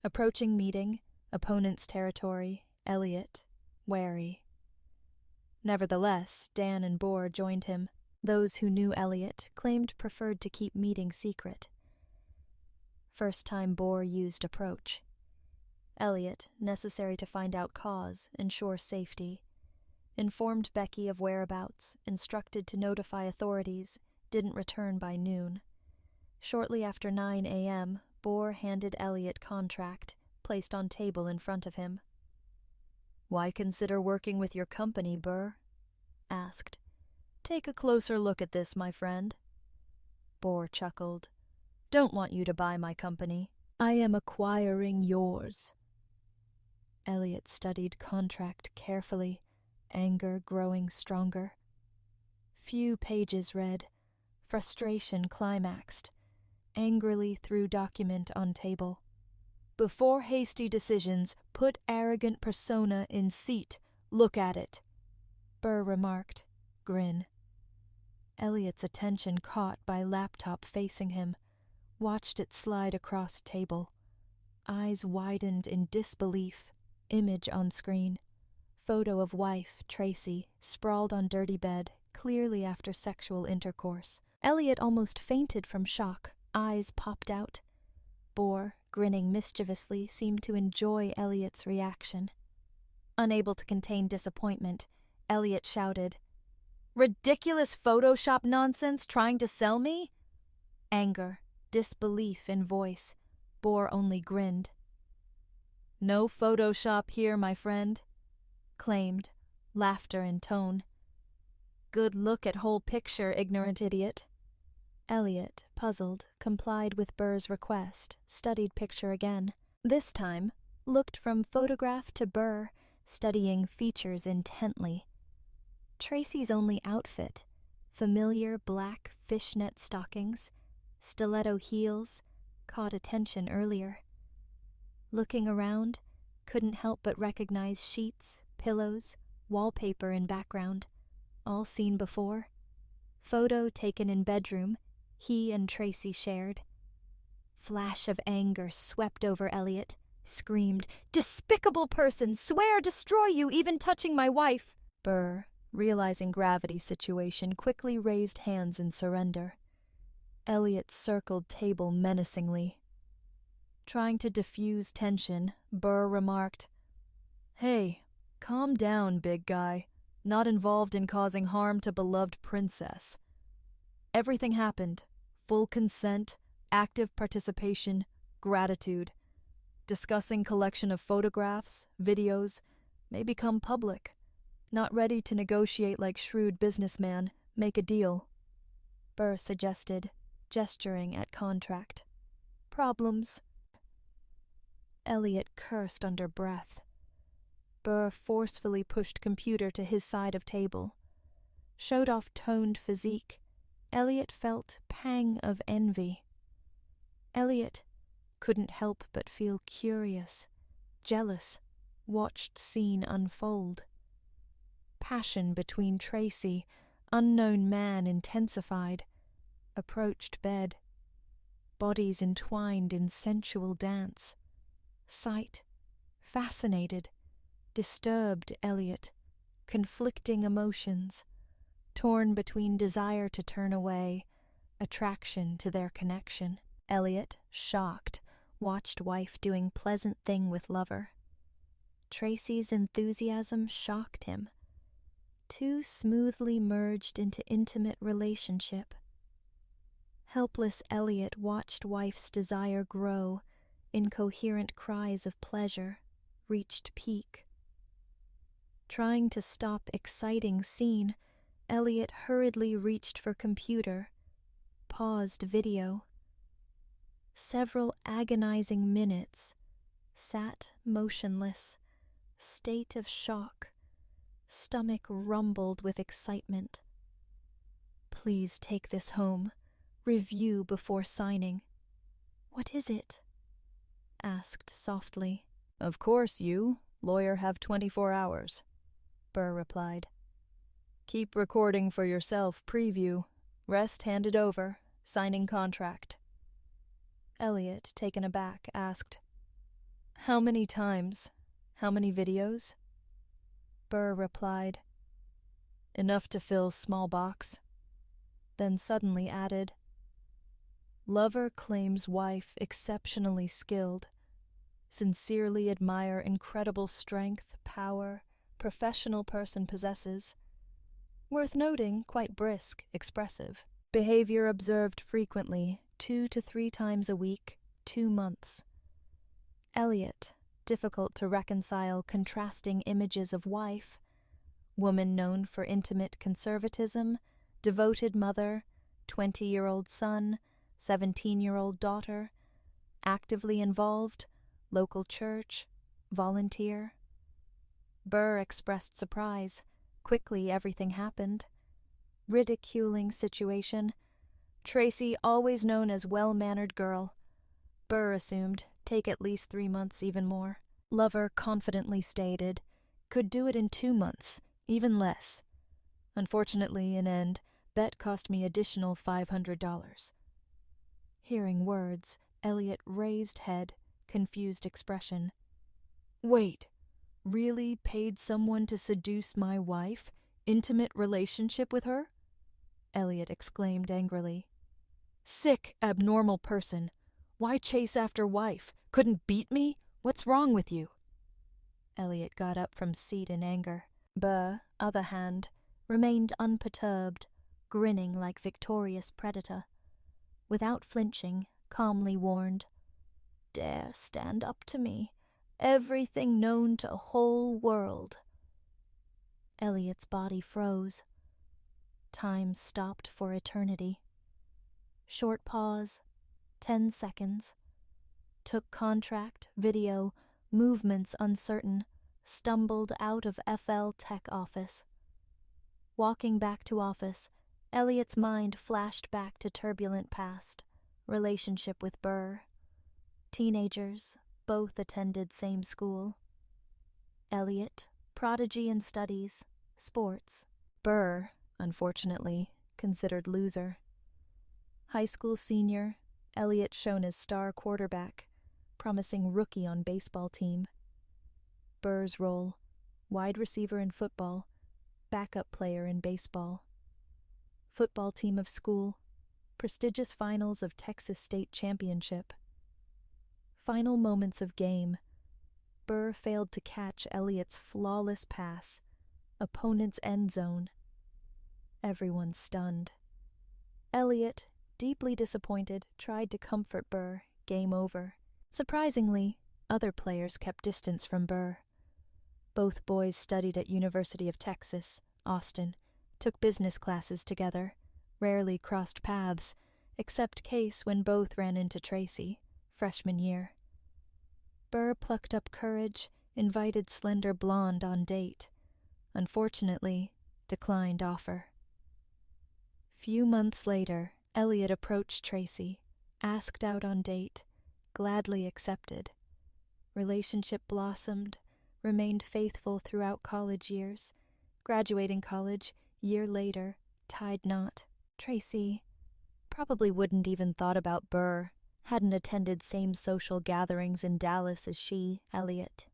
Approaching meeting, opponent's territory, Elliot, wary. Nevertheless, Dan and Bohr joined him. Those who knew Elliot claimed preferred to keep meeting secret. First time Bohr used approach. Elliot, necessary to find out cause, ensure safety. Informed Becky of whereabouts, instructed to notify authorities, didn't return by noon. Shortly after 9 a.m., Bohr handed Elliot contract, placed on table in front of him. "Why consider working with your company, Burr?" asked. "Take a closer look at this, my friend." Bohr chuckled. "Don't want you to buy my company. I am acquiring yours. Elliot studied contract carefully, anger growing stronger. Few pages read, frustration climaxed, angrily threw document on table. Before hasty decisions, put arrogant persona in seat. Look at it, Burr remarked, grin. Elliot's attention caught by laptop facing him, watched it slide across table. Eyes widened in disbelief. Image on screen. Photo of wife, Tracy, sprawled on dirty bed, clearly after sexual intercourse. Elliot almost fainted from shock. Eyes popped out. Boar, grinning mischievously, seemed to enjoy Elliot's reaction. Unable to contain disappointment, Elliot shouted, "Ridiculous Photoshop nonsense trying to sell me?" Anger, disbelief in voice. Boar only grinned. "No Photoshop here, my friend," claimed, laughter in tone. "Good look at whole picture, ignorant idiot." Elliot, puzzled, complied with Burr's request, studied picture again. This time, looked from photograph to Burr, studying features intently. Tracy's only outfit, familiar black fishnet stockings, stiletto heels, caught attention earlier. Looking around, couldn't help but recognize sheets, pillows, wallpaper in background, all seen before. Photo taken in bedroom, he and Tracy shared. Flash of anger swept over Elliot, screamed, "Despicable person! Swear destroy you, even touching my wife!" Burr, realizing gravity's situation, quickly raised hands in surrender. Elliot circled table menacingly. Trying to diffuse tension, Burr remarked, "Hey, calm down, big guy. Not involved in causing harm to beloved princess. Everything happened. Full consent, active participation, gratitude. Discussing collection of photographs, videos, may become public. Not ready to negotiate like shrewd businessman, make a deal," Burr suggested, gesturing at contract. "Problems." Elliot cursed under breath. Burr forcefully pushed computer to his side of table. Showed off toned physique. Elliot felt pang of envy. Elliot couldn't help but feel curious, jealous, watched scene unfold. Passion between Tracy, unknown man intensified. Approached bed. Bodies entwined in sensual dance. Sight, fascinated, disturbed Elliot, conflicting emotions, torn between desire to turn away, attraction to their connection. Elliot, shocked, watched wife doing pleasant thing with lover. Tracy's enthusiasm shocked him. Too smoothly merged into intimate relationship. Helpless Elliot watched wife's desire grow, incoherent cries of pleasure, reached peak. Trying to stop exciting scene, Elliot hurriedly reached for computer, paused video. Several agonizing minutes, sat motionless, state of shock, stomach rumbled with excitement. "Please take this home. Review before signing." "What is it?" asked softly. "Of course you, lawyer, have 24 hours, Burr replied. "Keep recording for yourself, preview. Rest handed over, signing contract." Elliot, taken aback, asked, "How many times? How many videos?" Burr replied, "Enough to fill small box." Then suddenly added, "Lover claims wife exceptionally skilled. Sincerely admire incredible strength, power, professional person possesses. Worth noting, quite brisk, expressive. Behavior observed frequently, 2 to 3 times a week, 2 months." Elliot, difficult to reconcile contrasting images of wife, woman known for intimate conservatism, devoted mother, 20-year-old son, 17-year-old daughter, actively involved, local church, Volunteer? Burr expressed surprise. Quickly, everything happened. Ridiculing situation. Tracy, always known as well-mannered girl. Burr assumed, take at least 3 months, even more. Lover confidently stated, could do it in 2 months, even less. Unfortunately, in end, bet cost me additional $500. Hearing words, Elliot raised head, confused expression. Wait, really paid someone to seduce my wife? Intimate relationship with her? Elliot exclaimed angrily. Sick, abnormal person. Why chase after wife? Couldn't beat me? What's wrong with you? Elliot got up from seat in anger. Burr, other hand, remained unperturbed, grinning like victorious predator. Without flinching, calmly warned, Dare stand up to me. Everything known to whole world. Elliot's body froze. Time stopped for eternity. Short pause, 10 seconds. Took contract, video, movements uncertain, stumbled out of FL Tech office. Walking back to office, Elliot's mind flashed back to turbulent past, relationship with Burr. Teenagers, both attended same school. Elliot, prodigy in studies, sports. Burr, unfortunately, considered loser. High school senior, Elliot shown as star quarterback, promising rookie on baseball team. Burr's role, wide receiver in football, backup player in baseball. Football team of school, prestigious finals of Texas State Championship. Final moments of game, Burr failed to catch Elliot's flawless pass, opponent's end zone. Everyone stunned. Elliot, deeply disappointed, tried to comfort Burr, game over. Surprisingly, other players kept distance from Burr. Both boys studied at University of Texas, Austin, took business classes together, rarely crossed paths, except case when both ran into Tracy, freshman year. Burr plucked up courage, invited slender blonde on date. Unfortunately, declined offer. Few months later, Elliot approached Tracy, asked out on date, gladly accepted. Relationship blossomed, remained faithful throughout college years. Graduating college, year later, tied knot. Tracy probably wouldn't even thought about Burr, hadn't attended same social gatherings in Dallas as she, Elliot.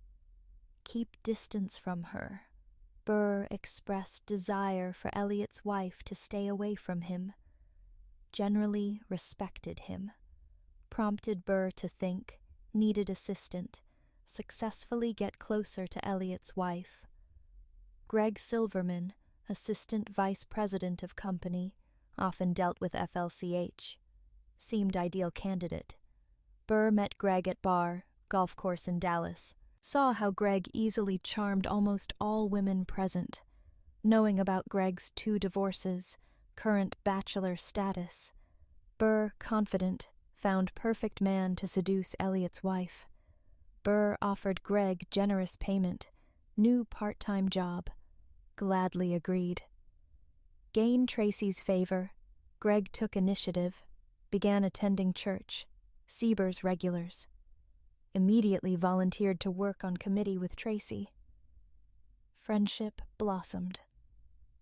Keep distance from her. Burr expressed desire for Elliot's wife to stay away from him. Generally respected him. Prompted Burr to think, needed assistant, successfully get closer to Elliot's wife. Greg Silverman, assistant vice president of company, often dealt with FLCH. Seemed ideal candidate. Burr met Greg at bar, golf course in Dallas. Saw how Greg easily charmed almost all women present. Knowing about Greg's 2 divorces, current bachelor status, Burr, confident, found perfect man to seduce Elliot's wife. Burr offered Greg generous payment, new part-time job. Gladly agreed. Gain Tracy's favor, Greg took initiative, began attending church, Sieber's regulars. Immediately volunteered to work on committee with Tracy. Friendship blossomed.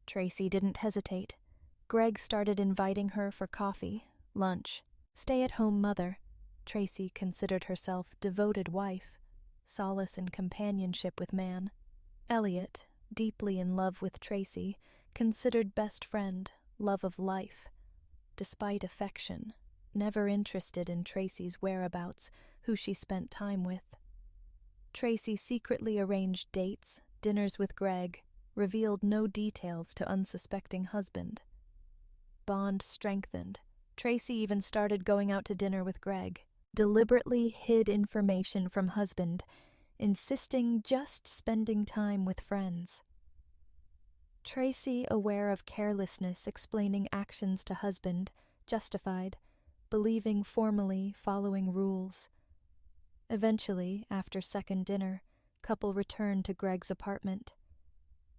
Tracy didn't hesitate. Greg started inviting her for coffee, lunch. Stay-at-home mother, Tracy considered herself devoted wife, solace and companionship with man. Elliot, deeply in love with Tracy, considered best friend, love of life. Despite affection, never interested in Tracy's whereabouts, who she spent time with. Tracy secretly arranged dates, dinners with Greg, revealed no details to unsuspecting husband. Bond strengthened. Tracy even started going out to dinner with Greg. Deliberately hid information from husband, insisting just spending time with friends. Tracy, aware of carelessness explaining actions to husband, justified, believing formally, following rules. Eventually, after second dinner, couple returned to Greg's apartment.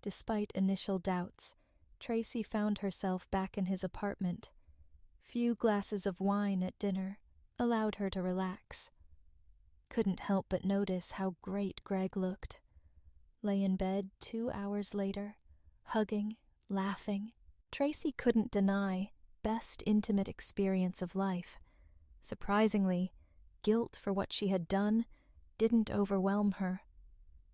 Despite initial doubts, Tracy found herself back in his apartment. Few glasses of wine at dinner allowed her to relax. Couldn't help but notice how great Greg looked. Lay in bed 2 hours later, hugging, laughing. Tracy couldn't deny best intimate experience of life. Surprisingly, guilt for what she had done didn't overwhelm her.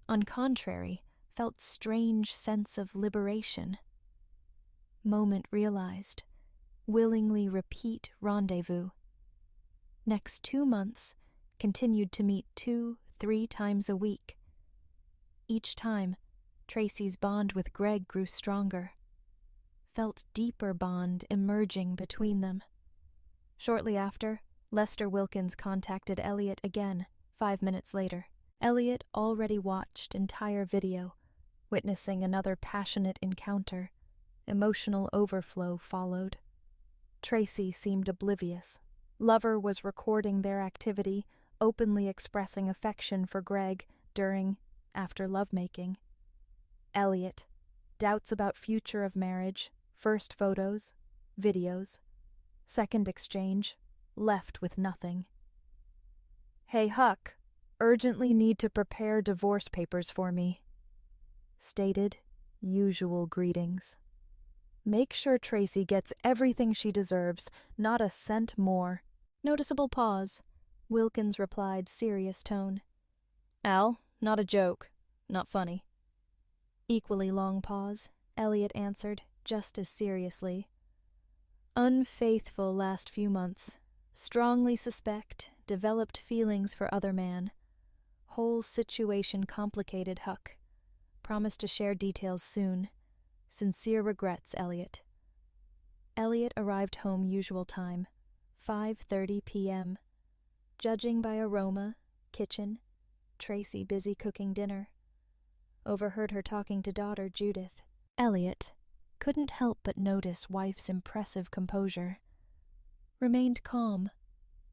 On contrary, felt strange sense of liberation. Moment realized, willingly repeat rendezvous. Next 2 months, continued to meet 2-3 times a week. Each time, Tracy's bond with Greg grew stronger. Felt deeper bond emerging between them. Shortly after, Lester Wilkins contacted Elliot again, 5 minutes later. Elliot already watched entire video, witnessing another passionate encounter. Emotional overflow followed. Tracy seemed oblivious. Lover was recording their activity, openly expressing affection for Greg after lovemaking. Elliot, doubts about future of marriage, first photos, videos. Second exchange, left with nothing. "Hey, Huck, urgently need to prepare divorce papers for me." Stated, usual greetings. "Make sure Tracy gets everything she deserves, not a cent more." Noticeable pause. Wilkins replied, serious tone. "Al, not a joke. Not funny." Equally long pause. Elliot answered, just as seriously. "Unfaithful last few months. Strongly suspect developed feelings for other man. Whole situation complicated, Huck. Promise to share details soon. Sincere regrets, Elliot." Elliot arrived home usual time, 5:30 p.m. Judging by aroma, kitchen, Tracy busy cooking dinner. Overheard her talking to daughter Judith. Elliot couldn't help but notice wife's impressive composure. Remained calm,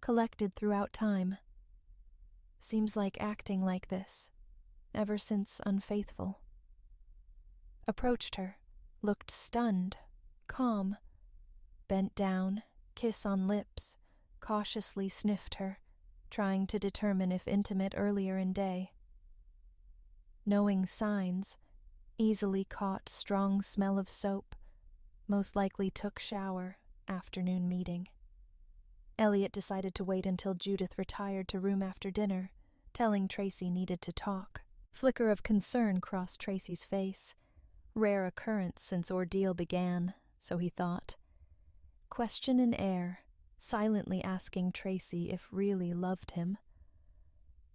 collected throughout time. Seems like acting like this, ever since unfaithful. Approached her, looked stunned, calm. Bent down, kiss on lips, cautiously sniffed her, trying to determine if intimate earlier in day. Knowing signs, easily caught strong smell of soap, most likely took shower, afternoon meeting. Elliot decided to wait until Judith retired to room after dinner, telling Tracy needed to talk. Flicker of concern crossed Tracy's face. Rare occurrence since ordeal began, so he thought. Question in air, silently asking Tracy if really loved him.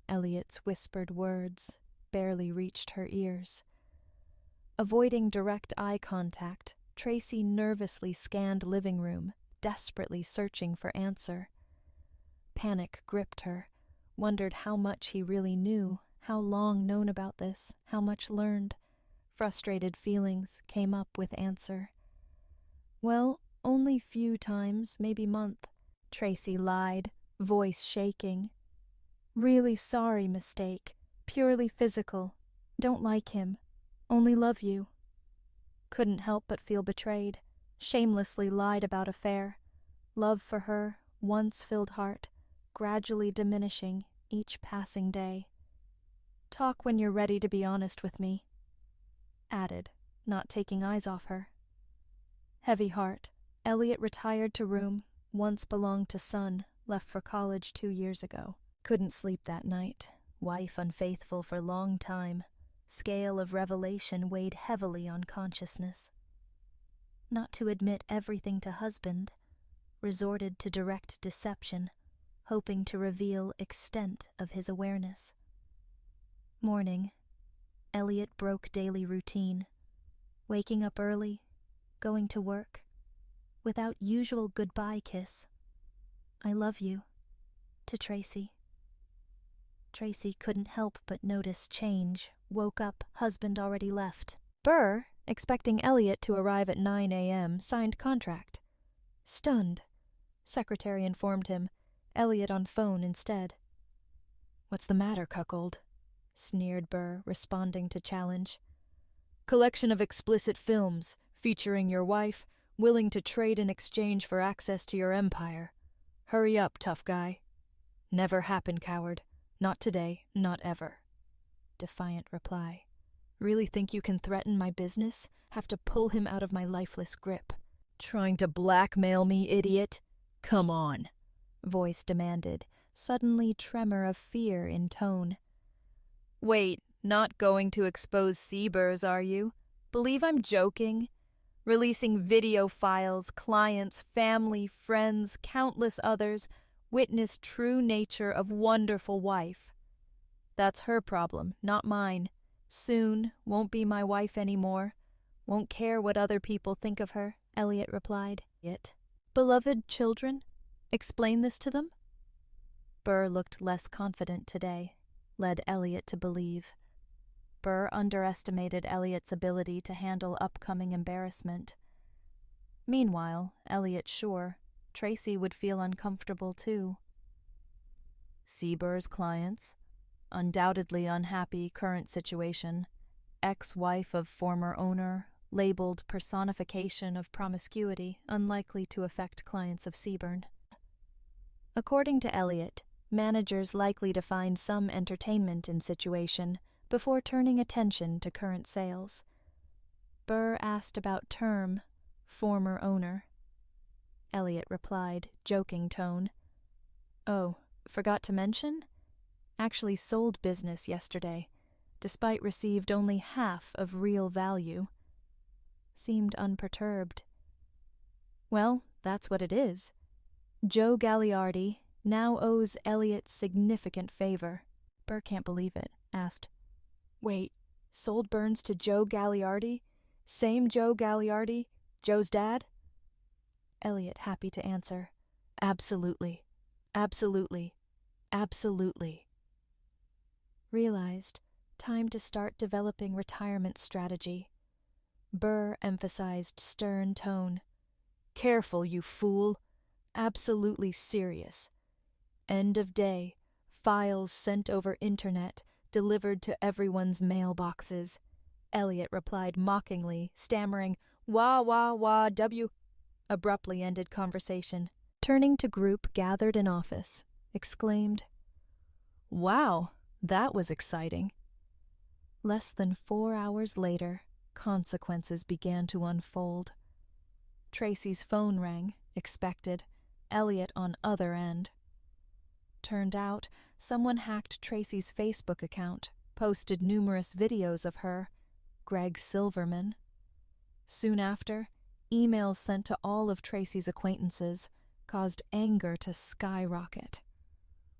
Elliot's whispered words barely reached her ears. Avoiding direct eye contact, Tracy nervously scanned living room, desperately searching for answer. Panic gripped her, wondered how much he really knew, how long known about this, how much learned. Frustrated feelings came up with answer. "Well, only few times, maybe month," Tracy lied, voice shaking. "Really sorry mistake, purely physical. Don't like him, only love you." Couldn't help but feel betrayed, shamelessly lied about affair. Love for her, once filled heart, gradually diminishing each passing day. "Talk when you're ready to be honest with me," added, not taking eyes off her. Heavy heart, Elliot retired to room once belonged to son, left for college 2 years ago. Couldn't sleep that night. Wife unfaithful for long time. Scale of revelation weighed heavily on consciousness. Not to admit everything to husband, resorted to direct deception, hoping to reveal extent of his awareness. Morning. Elliot broke daily routine. Waking up early, going to work, without usual goodbye kiss. "I love you," to Tracy. Tracy couldn't help but notice change. Woke up, husband already left. Burr, expecting Elliot to arrive at 9 a.m., signed contract. Stunned. Secretary informed him. Elliot on phone instead. "What's the matter, cuckold?" sneered Burr, responding to challenge. Collection of explicit films, featuring your wife, willing to trade in exchange for access to your empire. Hurry up, tough guy. Never happen, coward. Not today, not ever. Defiant reply. Really think you can threaten my business? Have to pull him out of my lifeless grip. Trying to blackmail me, idiot? Come on. Voice demanded, suddenly tremor of fear in tone. Wait, not going to expose Seaburs, are you? Believe I'm joking? Releasing video files, clients, family, friends, countless others, witness true nature of wonderful wife. That's her problem, not mine. Soon, won't be my wife anymore. Won't care what other people think of her, Elliot replied. Beloved children, explain this to them? Burr looked less confident today, led Elliot to believe. Burr underestimated Elliot's ability to handle upcoming embarrassment. Meanwhile, Elliot sure, Tracy would feel uncomfortable too. Seabur's clients, undoubtedly unhappy current situation, ex-wife of former owner, labeled personification of promiscuity, unlikely to affect clients of Seaburn. According to Elliot, managers likely to find some entertainment in situation before turning attention to current sales. Burr asked about term, former owner. Elliot replied, joking tone. Oh, forgot to mention? Actually sold business yesterday, despite received only half of real value. Seemed unperturbed. Well, that's what it is. Joe Gagliardi now owes Elliot significant favor. Burr can't believe it, asked, Wait, sold Burns to Joe Gagliardi? Same Joe Gagliardi, Joe's dad? Elliot happy to answer, Absolutely, absolutely, absolutely. Realized, time to start developing retirement strategy. Burr emphasized stern tone. Careful, you fool. Absolutely serious. End of day. Files sent over internet, delivered to everyone's mailboxes. Elliot replied mockingly, stammering, Wah, wah, wah, W. Abruptly ended conversation. Turning to group gathered in office, exclaimed, Wow, that was exciting. Less than 4 hours later, consequences began to unfold. Tracy's phone rang, expected, Elliot on other end. Turned out, someone hacked Tracy's Facebook account, posted numerous videos of her, Greg Silverman. Soon after, emails sent to all of Tracy's acquaintances caused anger to skyrocket.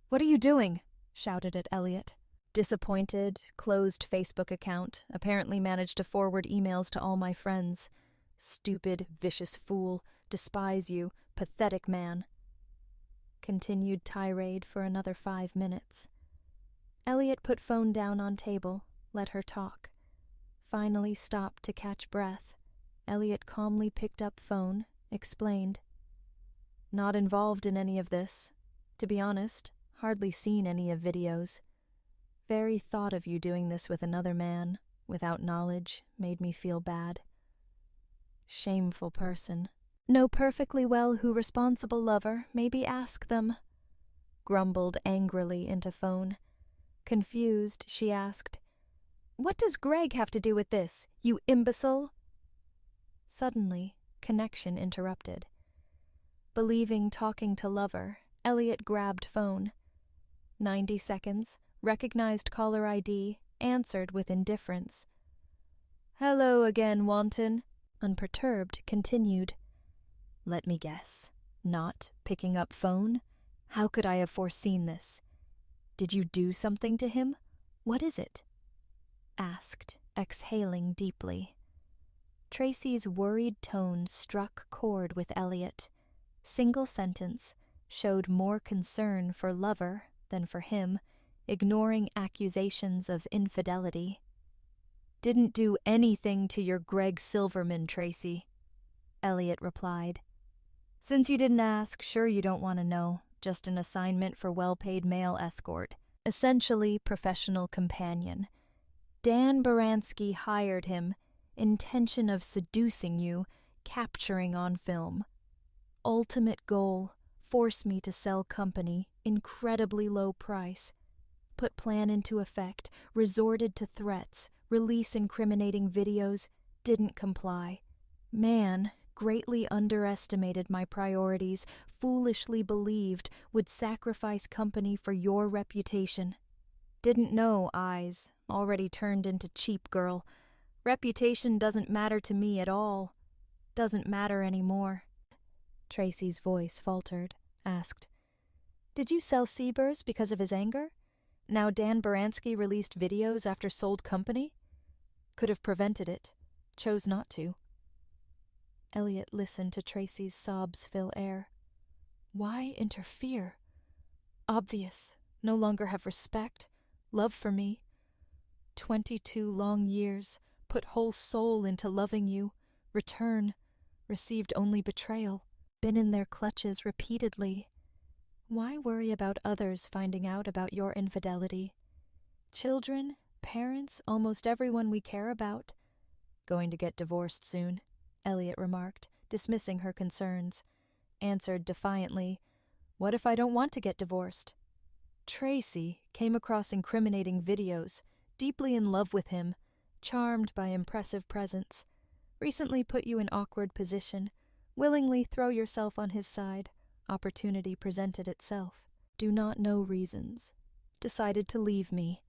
What are you doing? Shouted at Elliot. Disappointed, closed Facebook account, apparently managed to forward emails to all my friends. Stupid, vicious fool, despise you, pathetic man. Continued tirade for another 5 minutes. Elliot put phone down on table, let her talk. Finally stopped to catch breath. Elliot calmly picked up phone, explained. Not involved in any of this. To be honest, hardly seen any of videos. Very thought of you doing this with another man, without knowledge, made me feel bad. Shameful person. Know perfectly well who responsible lover, maybe ask them. Grumbled angrily into phone. Confused, she asked, What does Greg have to do with this, you imbecile? Suddenly, connection interrupted. Believing talking to lover, Elliot grabbed phone. 90 seconds, recognized caller ID, answered with indifference. Hello again, wanton. Unperturbed, continued. Let me guess. Not picking up phone? How could I have foreseen this? Did you do something to him? What is it? Asked, exhaling deeply. Tracy's worried tone struck chord with Elliot. Single sentence, showed more concern for lover than for him, ignoring accusations of infidelity. Didn't do anything to your Greg Silverman, Tracy, Elliot replied. Since you didn't ask, sure you don't want to know. Just an assignment for well-paid male escort. essentially professional companion. Dan Baranski hired him, intention of seducing you, capturing on film. Ultimate goal, force me to sell company, incredibly low price. Put plan into effect, resorted to threats, release incriminating videos, didn't comply. Man greatly underestimated my priorities, foolishly believed would sacrifice company for your reputation. Didn't know eyes, already turned into cheap girl. Reputation doesn't matter to me at all. Doesn't matter anymore. Tracy's voice faltered, asked, "Did you sell Seabers because of his anger? Now Dan Baranski released videos after sold company? Could have prevented it. Chose not to." Elliot listened to Tracy's sobs fill air. Why interfere? Obvious. No longer have respect, love for me. 22 long years, put whole soul into loving you. Return. Received only betrayal. Been in their clutches repeatedly. Why worry about others finding out about your infidelity? Children, parents, almost everyone we care about. Going to get divorced soon, Elliot remarked, dismissing her concerns. Answered defiantly, "What if I don't want to get divorced?" Tracy came across incriminating videos, deeply in love with him, charmed by impressive presence. Recently put you in awkward position, willingly throw yourself on his side. Opportunity presented itself. Do not know reasons. Decided to leave me.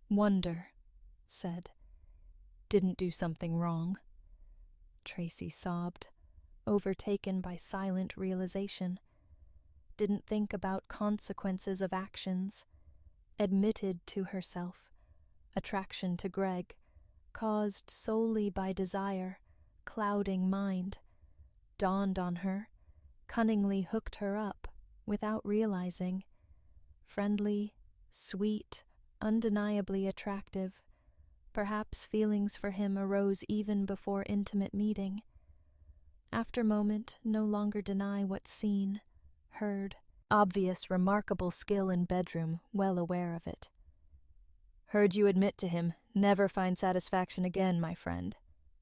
Wonder, said. Didn't do something wrong. Tracy sobbed, overtaken by silent realization. Didn't think about consequences of actions. Admitted to herself. Attraction to Greg, caused solely by desire, clouding mind. Dawned on her, cunningly hooked her up, without realizing. Friendly, sweet, undeniably attractive. Perhaps feelings for him arose even before intimate meeting. After moment, no longer deny what's seen, heard. Obvious, remarkable skill in bedroom, well aware of it. Heard you admit to him, never find satisfaction again, my friend.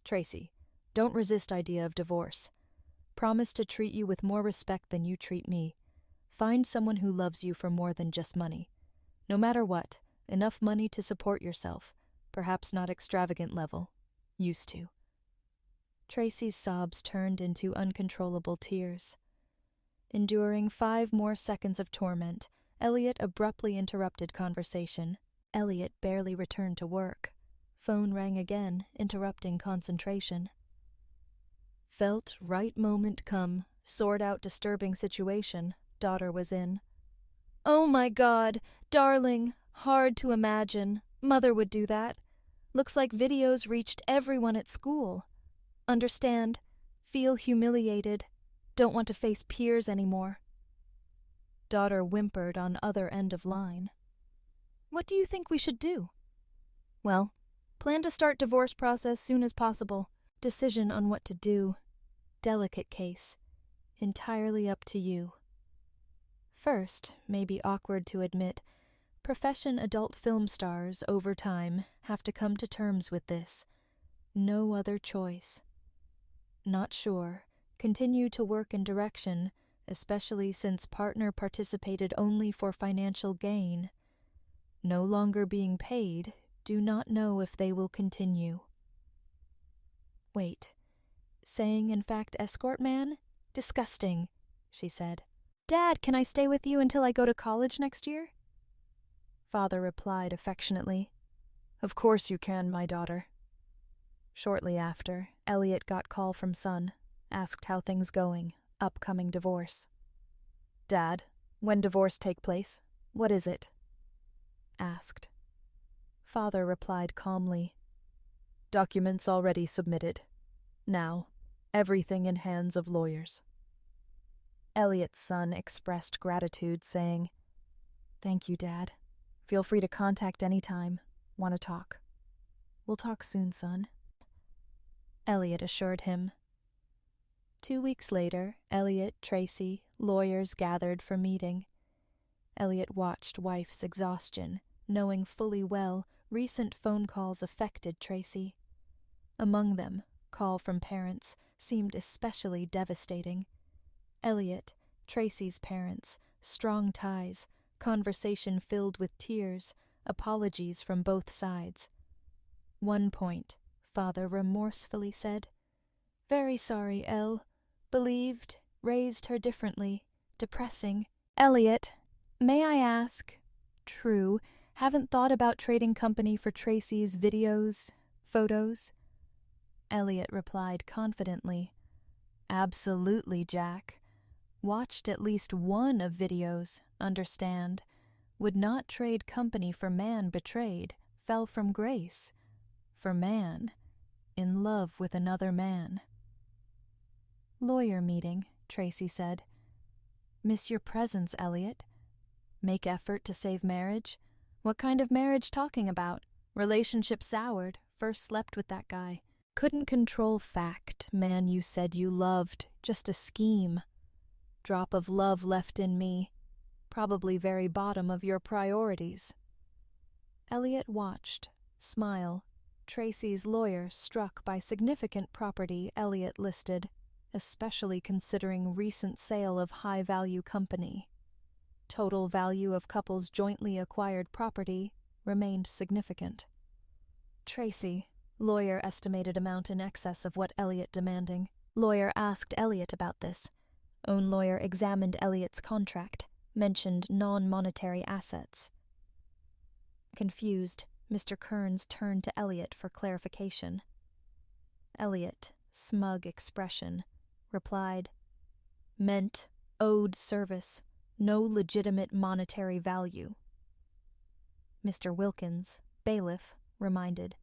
Tracy, don't resist idea of divorce. Promise to treat you with more respect than you treat me. Find someone who loves you for more than just money. No matter what, enough money to support yourself. Perhaps not extravagant level. Used to. Tracy's sobs turned into uncontrollable tears. Enduring 5 more seconds of torment, Elliot abruptly interrupted conversation. Elliot barely returned to work. Phone rang again, interrupting concentration. Felt right moment come, sort out disturbing situation, daughter was in. Oh my God, darling, hard to imagine. Mother would do that. Looks like videos reached everyone at school. Understand. Feel humiliated. Don't want to face peers anymore. Daughter whimpered on other end of line. What do you think we should do? Well, plan to start divorce process soon as possible. Decision on what to do. Delicate case. Entirely up to you. First, may be awkward to admit, profession adult film stars, over time, have to come to terms with this. No other choice. Not sure. Continue to work in direction, especially since partner participated only for financial gain. No longer being paid, do not know if they will continue. Wait. Saying, in fact, escort man? Disgusting, she said. Dad, can I stay with you until I go to college next year? Father replied affectionately. Of course you can, my daughter. Shortly after, Elliot got call from son, asked how things going, upcoming divorce. Dad, when divorce take place, what is it? Asked. Father replied calmly. Documents already submitted. Now, everything in hands of lawyers. Elliot's son expressed gratitude, saying, Thank you, Dad. Feel free to contact any time. Want to talk. We'll talk soon, son. Elliot assured him. 2 weeks later, Elliot, Tracy, lawyers gathered for meeting. Elliot watched wife's exhaustion, knowing fully well recent phone calls affected Tracy. Among them, call from parents seemed especially devastating. Elliot, Tracy's parents, strong ties, conversation filled with tears, apologies from both sides. One point, father remorsefully said, "Very sorry, Elle. Believed, raised her differently. Depressing. Elliot, may I ask?" "True. Haven't thought about trading company for Tracy's videos, photos?" Elliot replied confidently, "Absolutely, Jack. Watched at least one of videos, understand. Would not trade company for man betrayed, fell from grace. For man, in love with another man." "Lawyer meeting," Tracy said. "Miss your presence, Elliot. Make effort to save marriage? What kind of marriage talking about? Relationship soured, first slept with that guy. Couldn't control fact, man you said you loved, just a scheme. Drop of love left in me. Probably very bottom of your priorities." Elliot watched, smile. Tracy's lawyer struck by significant property Elliot listed, especially considering recent sale of high-value company. Total value of couple's jointly acquired property remained significant. Tracy, lawyer estimated amount in excess of what Elliot demanding. Lawyer asked Elliot about this. Own lawyer examined Elliot's contract, mentioned non-monetary assets. Confused, Mr. Kearns turned to Elliot for clarification. Elliot, smug expression, replied, "Meant, owed service, no legitimate monetary value." Mr. Wilkins, bailiff, reminded,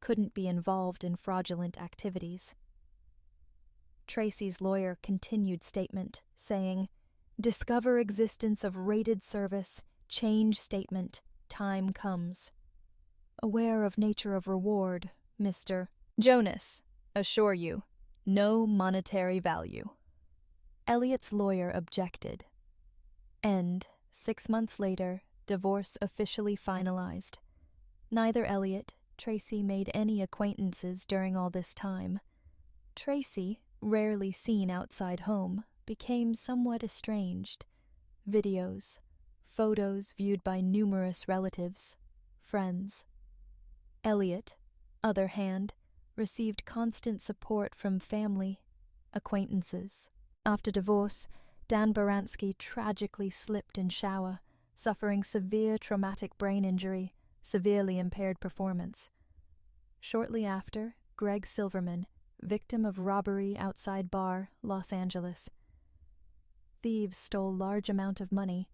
"Couldn't be involved in fraudulent activities." Tracy's lawyer continued statement, saying, "Discover existence of rated service, change statement, time comes. Aware of nature of reward, Mr. Jonas, assure you, no monetary value." Elliot's lawyer objected. End. 6 months later, divorce officially finalized. Neither Elliot, Tracy made any acquaintances during all this time. Tracy, rarely seen outside home, became somewhat estranged. Videos, photos viewed by numerous relatives, friends. Elliot, other hand, received constant support from family, acquaintances. After divorce, Dan Baranski tragically slipped in shower, suffering severe traumatic brain injury, severely impaired performance. Shortly after, Greg Silverman, victim of robbery outside bar, Los Angeles. Thieves stole large amount of money.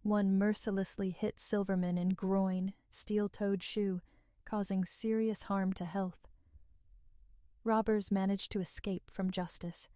One mercilessly hit Silverman in groin, steel-toed shoe, causing serious harm to health. Robbers managed to escape from justice.